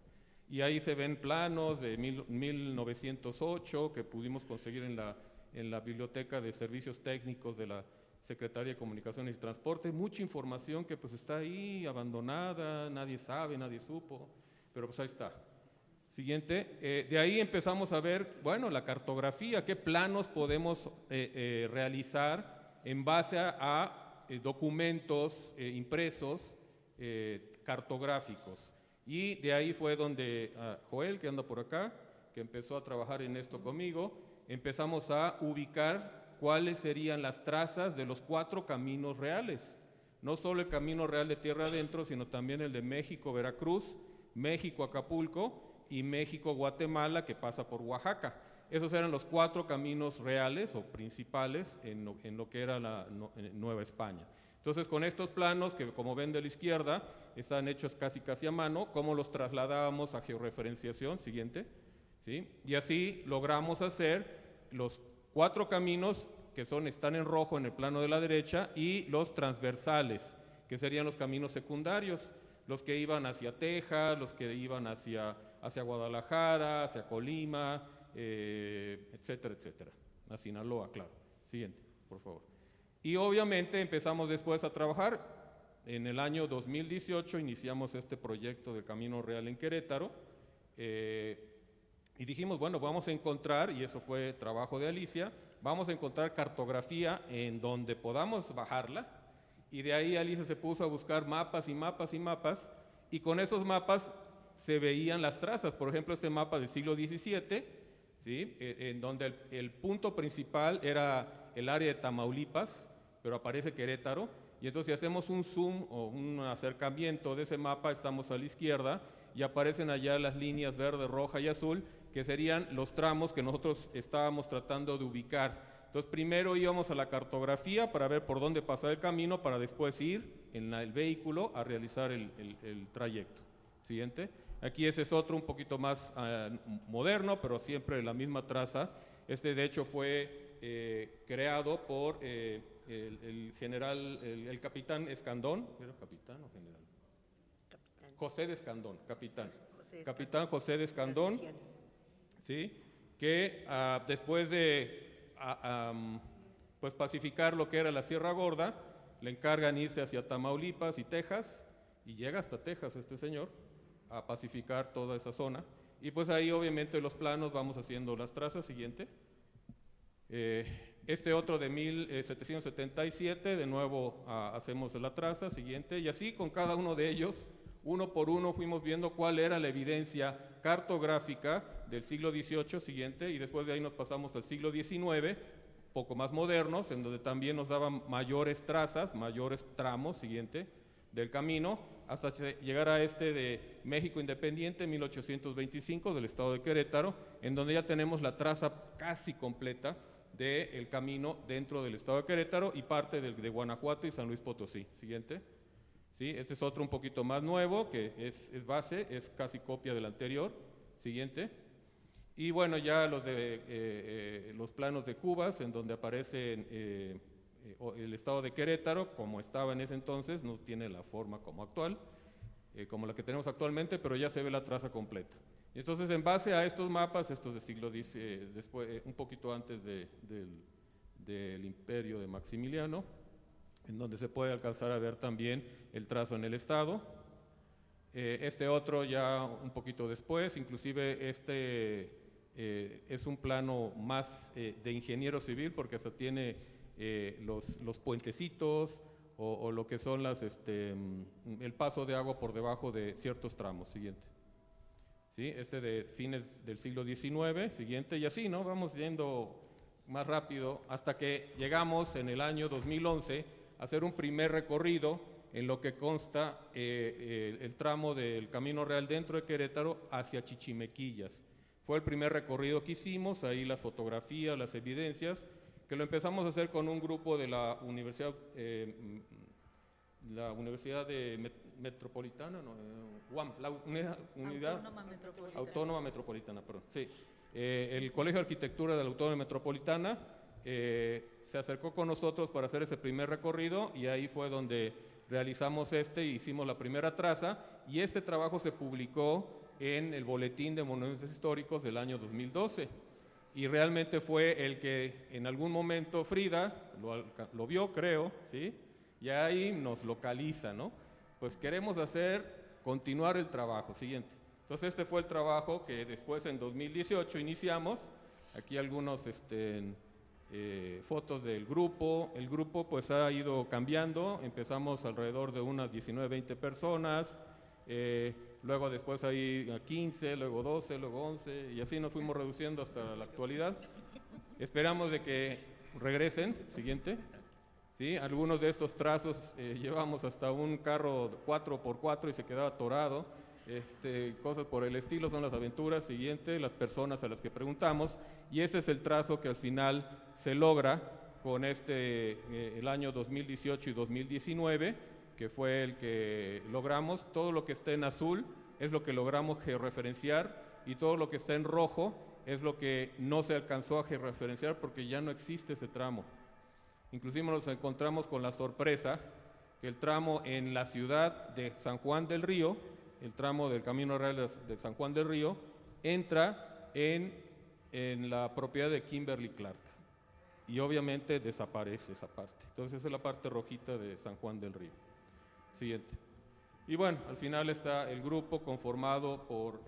Y ahí se ven planos de 1908 que pudimos conseguir en la Biblioteca de Servicios Técnicos de la Secretaría de Comunicaciones y Transporte, mucha información que pues está ahí abandonada, nadie sabe, nadie supo, pero pues ahí está. Siguiente, de ahí empezamos a ver, bueno, la cartografía, qué planos podemos realizar en base a documentos impresos cartográficos. Y de ahí fue donde Joel, que anda por acá, que empezó a trabajar en esto conmigo, empezamos a ubicar cuáles serían las trazas de los 4 caminos reales. No solo el camino real de tierra adentro, sino también el de México-Veracruz, México-Acapulco y México-Guatemala, que pasa por Oaxaca. Esos eran los 4 caminos reales o principales en lo que era la Nueva España. Entonces, con estos planos, que como ven de la izquierda, están hechos casi a mano, ¿cómo los trasladábamos a georreferenciación? Siguiente. ¿Sí? Y así logramos hacer los 4 caminos que están en rojo en el plano de la derecha y los transversales, que serían los caminos secundarios, los que iban hacia Texas, los que iban hacia Guadalajara, hacia Colima, etcétera, etcétera. A Sinaloa, claro. Siguiente, por favor. Y obviamente empezamos después a trabajar. En el año 2018 iniciamos este proyecto del Camino Real en Querétaro y dijimos, bueno, vamos a encontrar, y eso fue trabajo de Alicia, vamos a encontrar cartografía en donde podamos bajarla, y de ahí Alicia se puso a buscar mapas y mapas y mapas, y con esos mapas se veían las trazas. Por ejemplo, este mapa del siglo XVII, ¿sí? En donde el punto principal era el área de Tamaulipas, pero aparece Querétaro, y entonces si hacemos un zoom o un acercamiento de ese mapa, estamos a la izquierda, y aparecen allá las líneas verde, roja y azul, que serían los tramos que nosotros estábamos tratando de ubicar. Entonces primero íbamos a la cartografía para ver por dónde pasar el camino, para después ir en el vehículo a realizar el trayecto. Siguiente. Aquí ese es otro un poquito más moderno, pero siempre la misma traza. Este de hecho fue creado por el general, el capitán Escandón. ¿Era capitán o general? Capitán. José de Escandón, capitán. Capitán José de Escandón, ¿sí? Que después de pues pacificar lo que era la Sierra Gorda, le encargan irse hacia Tamaulipas y Texas, y llega hasta Texas este señor a pacificar toda esa zona. Y pues ahí obviamente los planos vamos haciendo las trazas. Siguiente. Este otro de 1777, de nuevo hacemos la traza. Siguiente. Y así con cada uno de ellos, uno por uno fuimos viendo cuál era la evidencia cartográfica del siglo XVIII. Siguiente. Y después de ahí nos pasamos al siglo XIX, poco más modernos, en donde también nos daban mayores trazas, mayores tramos. Siguiente. Del camino, hasta llegar a este de México Independiente, 1825, del estado de Querétaro, en donde ya tenemos la traza casi completa del camino dentro del estado de Querétaro y parte de Guanajuato y San Luis Potosí. Siguiente. ¿Sí? Este es otro un poquito más nuevo, que es base, es casi copia del anterior. Siguiente. Y bueno, ya los planos de Cubas, en donde aparecen el estado de Querétaro, como estaba en ese entonces, no tiene la forma como actual, como la que tenemos actualmente, pero ya se ve la traza completa. Y entonces, en base a estos mapas, estos de siglo X, después, un poquito antes del imperio de Maximiliano, en donde se puede alcanzar a ver también el trazo en el estado. Este otro ya un poquito después, inclusive es un plano más de ingeniero civil, porque hasta tiene los puentecitos o lo que son el paso de agua por debajo de ciertos tramos. Siguiente. ¿Sí? De fines del siglo XIX, siguiente, y así, ¿no? Vamos yendo más rápido hasta que llegamos en el año 2011 a hacer un primer recorrido en lo que consta el tramo del Camino Real dentro de Querétaro hacia Chichimequillas. Fue el primer recorrido que hicimos, ahí las fotografías, las evidencias, que lo empezamos a hacer con un grupo de la Universidad Metropolitana, no, UAM, la Unidad Autónoma Metropolitana, perdón, sí. El Colegio de Arquitectura de la Autónoma Metropolitana se acercó con nosotros para hacer ese primer recorrido, y ahí fue donde realizamos hicimos la primera traza, y este trabajo se publicó en el Boletín de Monumentos Históricos del año 2012. Y realmente fue el que en algún momento Frida lo vio, creo, ¿sí? Y ahí nos localiza, ¿no? Pues queremos continuar el trabajo. Siguiente. Entonces este fue el trabajo que después en 2018 iniciamos. Aquí algunos fotos del grupo. El grupo pues ha ido cambiando. Empezamos alrededor de unas 19, 20 personas. Luego después ahí 15, luego 12, luego 11, y así nos fuimos reduciendo hasta la actualidad. Esperamos de que regresen. Siguiente. ¿Sí? Algunos de estos trazos llevamos hasta un carro 4x4 y se quedaba atorado. Cosas por el estilo, son las aventuras. Siguiente, las personas a las que preguntamos, y ese es el trazo que al final se logra con el año 2018 y 2019, que fue el que logramos. Todo lo que está en azul es lo que logramos georreferenciar, y todo lo que está en rojo es lo que no se alcanzó a georreferenciar porque ya no existe ese tramo. Inclusive nos encontramos con la sorpresa que el tramo en la ciudad de San Juan del Río, el tramo del Camino Real de San Juan del Río, entra en la propiedad de Kimberly Clark, y obviamente desaparece esa parte. Entonces esa es la parte rojita de San Juan del Río. Siguiente. Y bueno, al final está el grupo conformado por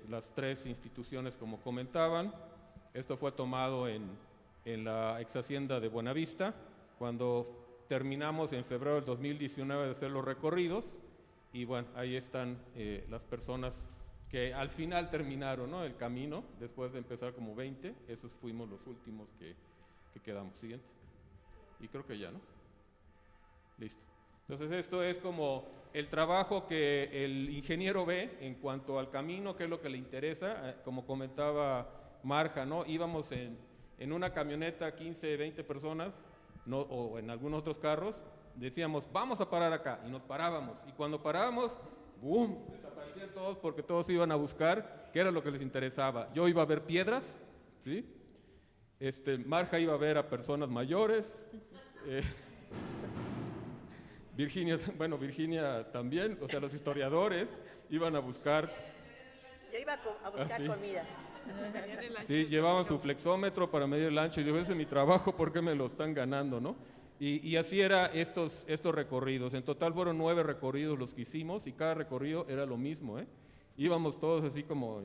las 3 instituciones, como comentaban. Esto fue tomado en la ex hacienda de Buenavista, cuando terminamos en febrero del 2019 de hacer los recorridos, y bueno, ahí están las personas que al final terminaron, ¿no?, el camino, después de empezar como 20, esos fuimos los últimos que quedamos. Siguiente. Y creo que ya, ¿no? Listo. Entonces esto es como el trabajo que el ingeniero ve en cuanto al camino, qué es lo que le interesa. Como comentaba Marja, ¿no?, íbamos en una camioneta 15, 20 personas, no, o en algunos otros carros, decíamos, vamos a parar acá, y nos parábamos, y cuando parábamos, ¡boom!, desaparecían todos porque todos iban a buscar qué era lo que les interesaba. Yo iba a ver piedras, ¿sí? Marja iba a ver a personas mayores, Virginia también, o sea, los historiadores iban a buscar. Yo iba a buscar comida. Sí, llevaban su flexómetro para medir el ancho, y digo, ese es mi trabajo, ¿por qué me lo están ganando, no? Y así era estos recorridos. En total fueron 9 recorridos los que hicimos, y cada recorrido era lo mismo, ¿eh? Íbamos todos así como,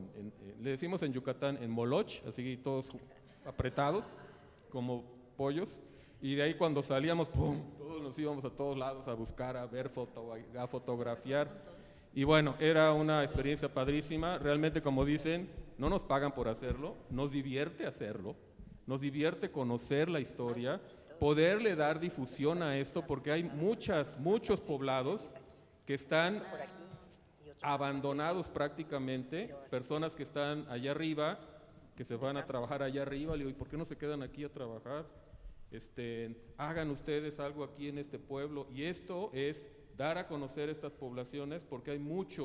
le decimos en Yucatán, en moloch, así todos apretados, como pollos, y de ahí cuando salíamos, ¡pum!, todos nos íbamos a todos lados a buscar, a ver, a fotografiar. Y bueno, era una experiencia padrísima. Realmente, como dicen, no nos pagan por hacerlo, nos divierte hacerlo, nos divierte conocer la historia, poderle dar difusión a esto, porque hay muchos poblados que están abandonados prácticamente, personas que están allá arriba, que se van a trabajar allá arriba. Le digo, ¿y por qué no se quedan aquí a trabajar? Hagan ustedes algo aquí en este pueblo. Y esto es dar a conocer estas poblaciones, porque hay mucha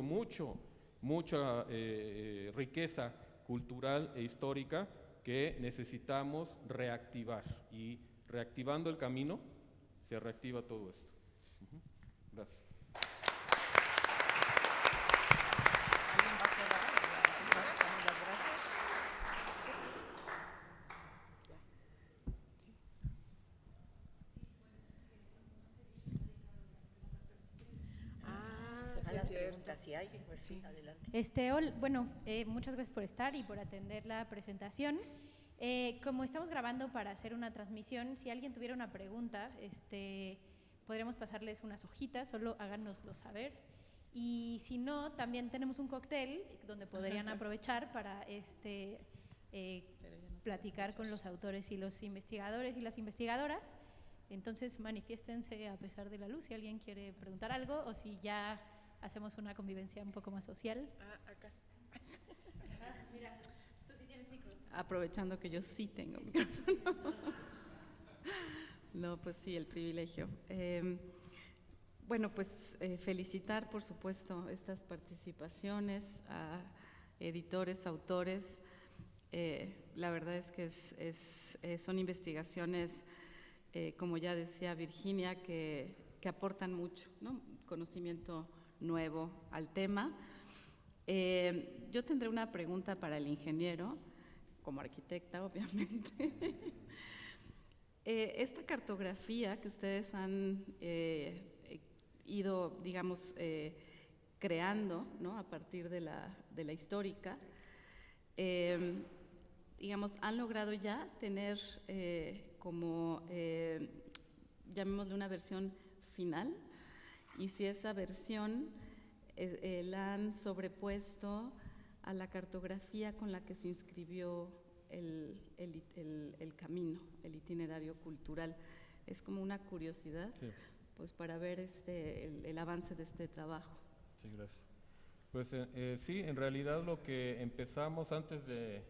riqueza cultural e histórica que necesitamos reactivar, y reactivando el camino se reactiva todo esto. Gracias. si hay, pues sí, adelante. Muchas gracias por estar y por atender la presentación. Como estamos grabando para hacer una transmisión, si alguien tuviera una pregunta, podremos pasarles unas hojitas, solo háganoslo saber. Y si no, también tenemos un cóctel donde podrían aprovechar para platicar con los autores y los investigadores y las investigadoras. Entonces, manifiéstense a pesar de la luz si alguien quiere preguntar algo o si ya hacemos una convivencia un poco más social. Acá. Mira, tú sí tienes micro. Aprovechando que yo sí tengo micrófono. No, pues sí, el privilegio. Bueno, pues felicitar, por supuesto, estas participaciones a editores, autores. La verdad es que son investigaciones, como ya decía Virginia, que aportan mucho, ¿no? Conocimiento nuevo al tema. Yo tendré una pregunta para el ingeniero, como arquitecta, obviamente. Esta cartografía que ustedes han ido, digamos, creando, ¿no? A partir de la histórica, digamos, han logrado ya tener llamémosle una versión final, y si esa versión la han sobrepuesto a la cartografía con la que se inscribió el camino, el itinerario cultural. Es como una curiosidad, sí, pues para ver el avance de este trabajo. Sí, gracias. Pues sí, en realidad lo que empezamos antes de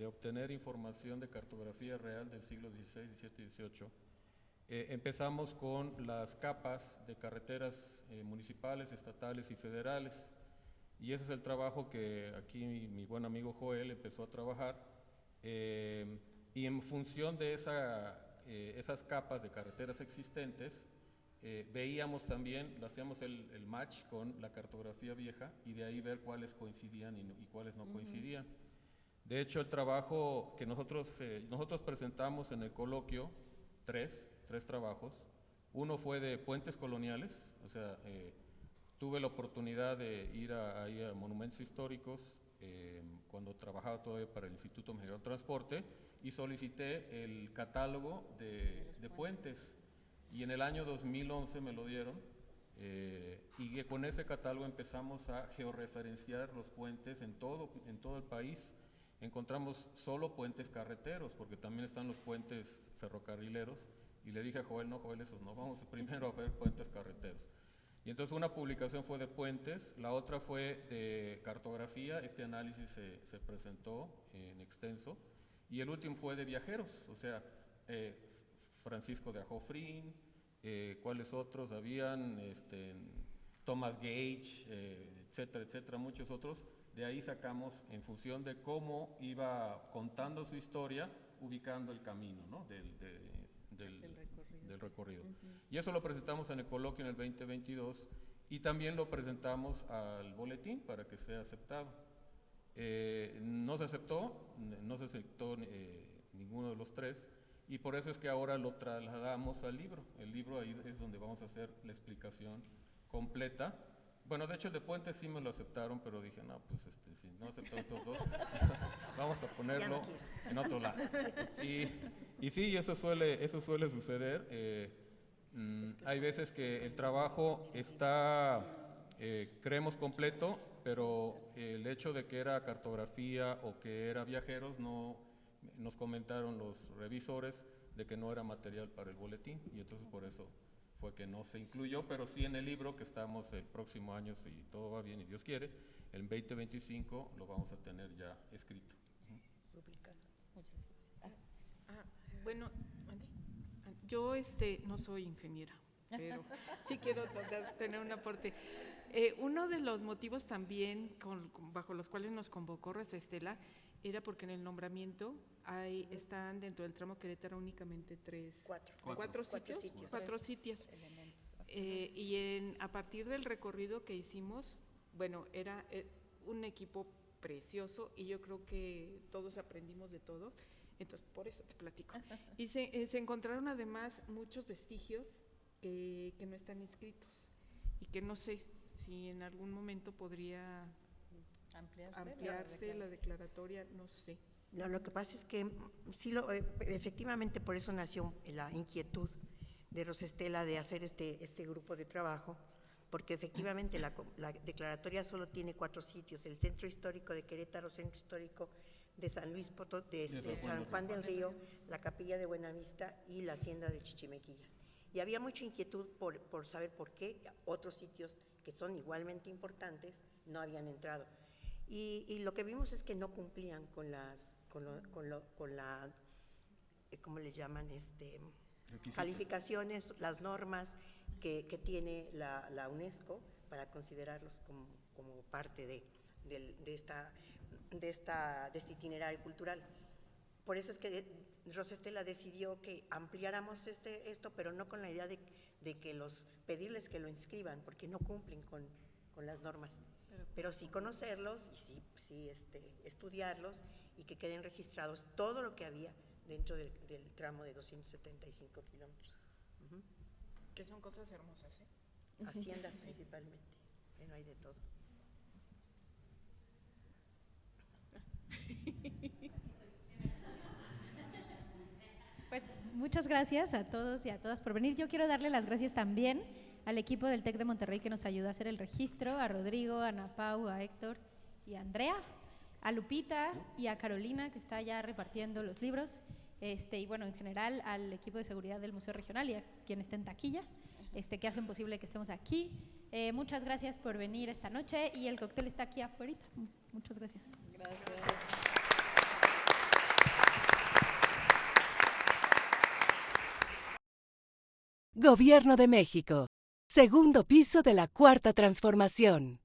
obtener información de cartografía real del siglo XVI, XVII y XVIII, empezamos con las capas de carreteras municipales, estatales y federales. Y ese es el trabajo que aquí mi buen amigo Joel empezó a trabajar. Y en función de esas capas de carreteras existentes, veíamos también, hacíamos el match con la cartografía vieja y de ahí ver cuáles coincidían y cuáles no coincidían. De hecho, el trabajo que nosotros presentamos en el coloquio, tres trabajos. Uno fue de puentes coloniales, o sea, tuve la oportunidad de ir ahí a monumentos históricos cuando trabajaba todavía para el Instituto Mexicano de Transporte y solicité el catálogo de puentes. Y en el año 2011 me lo dieron y con ese catálogo empezamos a georreferenciar los puentes en todo el país. Encontramos solo puentes carreteros, porque también están los puentes ferrocarrileros. Y le dije a Joel, no, Joel, esos no, vamos primero a ver puentes carreteros. Y entonces una publicación fue de puentes, la otra fue de cartografía, este análisis se presentó en extenso, y el último fue de viajeros, o sea, Francisco de Ajofrín, ¿cuáles otros habían? Thomas Gage, etcétera, muchos otros. De ahí sacamos, en función de cómo iba contando su historia, ubicando el camino, ¿no? del recorrido. Y eso lo presentamos en el coloquio en el 2022 y también lo presentamos al boletín para que sea aceptado. No se aceptó ninguno de los tres, y por eso es que ahora lo trasladamos al libro. El libro ahí es donde vamos a hacer la explicación completa. Bueno, de hecho el de puentes sí me lo aceptaron, pero dije, no, pues si no aceptaron estos dos, vamos a ponerlo en otro lado. Y sí, eso suele suceder. Hay veces que el trabajo está, creemos completo, pero el hecho de que era cartografía o que era viajeros, no nos comentaron los revisores de que no era material para el boletín, y entonces por eso fue que no se incluyó, pero sí en el libro que estamos el próximo año, si todo va bien y Dios quiere, el 2025 lo vamos a tener ya escrito. Publicado. Muchas gracias. Bueno, yo no soy ingeniera, pero sí quiero tener un aporte. Uno de los motivos también bajo los cuales nos convocó Rosa Estela era porque en el nombramiento están dentro del tramo Querétaro únicamente cuatro sitios. Y a partir del recorrido que hicimos, bueno, era un equipo precioso y yo creo que todos aprendimos de todo, entonces por eso te platico. Y se encontraron además muchos vestigios que no están inscritos y que no sé si en algún momento podría ampliarse la declaratoria, no sé. No, lo que pasa es que sí, efectivamente por eso nació la inquietud de Rosa Estela de hacer este grupo de trabajo, porque efectivamente la declaratoria solo tiene 4 sitios: el Centro Histórico de Querétaro, Centro Histórico de San Luis Potosí, San Juan del Río, la Capilla de Buenavista y la Hacienda de Chichimequillas. Y había mucha inquietud por saber por qué otros sitios que son igualmente importantes no habían entrado. Y lo que vimos es que no cumplían con la, ¿cómo le llaman? Calificaciones, las normas que tiene la UNESCO para considerarlos como parte de este itinerario cultural. Por eso es que Rosa Estela decidió que ampliáramos esto, pero no con la idea de que pedirles que lo inscriban, porque no cumplen con las normas, pero sí conocerlos y sí estudiarlos y que queden registrados todo lo que había dentro del tramo de 275 kilómetros. Que son cosas hermosas, ¿eh? Haciendas principalmente, no hay de todo. Pues muchas gracias a todos y a todas por venir. Yo quiero darle las gracias también al equipo del TEC de Monterrey que nos ayudó a hacer el registro, a Rodrigo, a Ana Pau, a Héctor y a Andrea, a Lupita y a Carolina, que está ya repartiendo los libros, y bueno, en general al equipo de seguridad del Museo Regional y a quien está en taquilla, que hacen posible que estemos aquí. Muchas gracias por venir esta noche y el cóctel está aquí afuera. Muchas gracias. Gracias. Gobierno de México. Segundo piso de la Cuarta Transformación.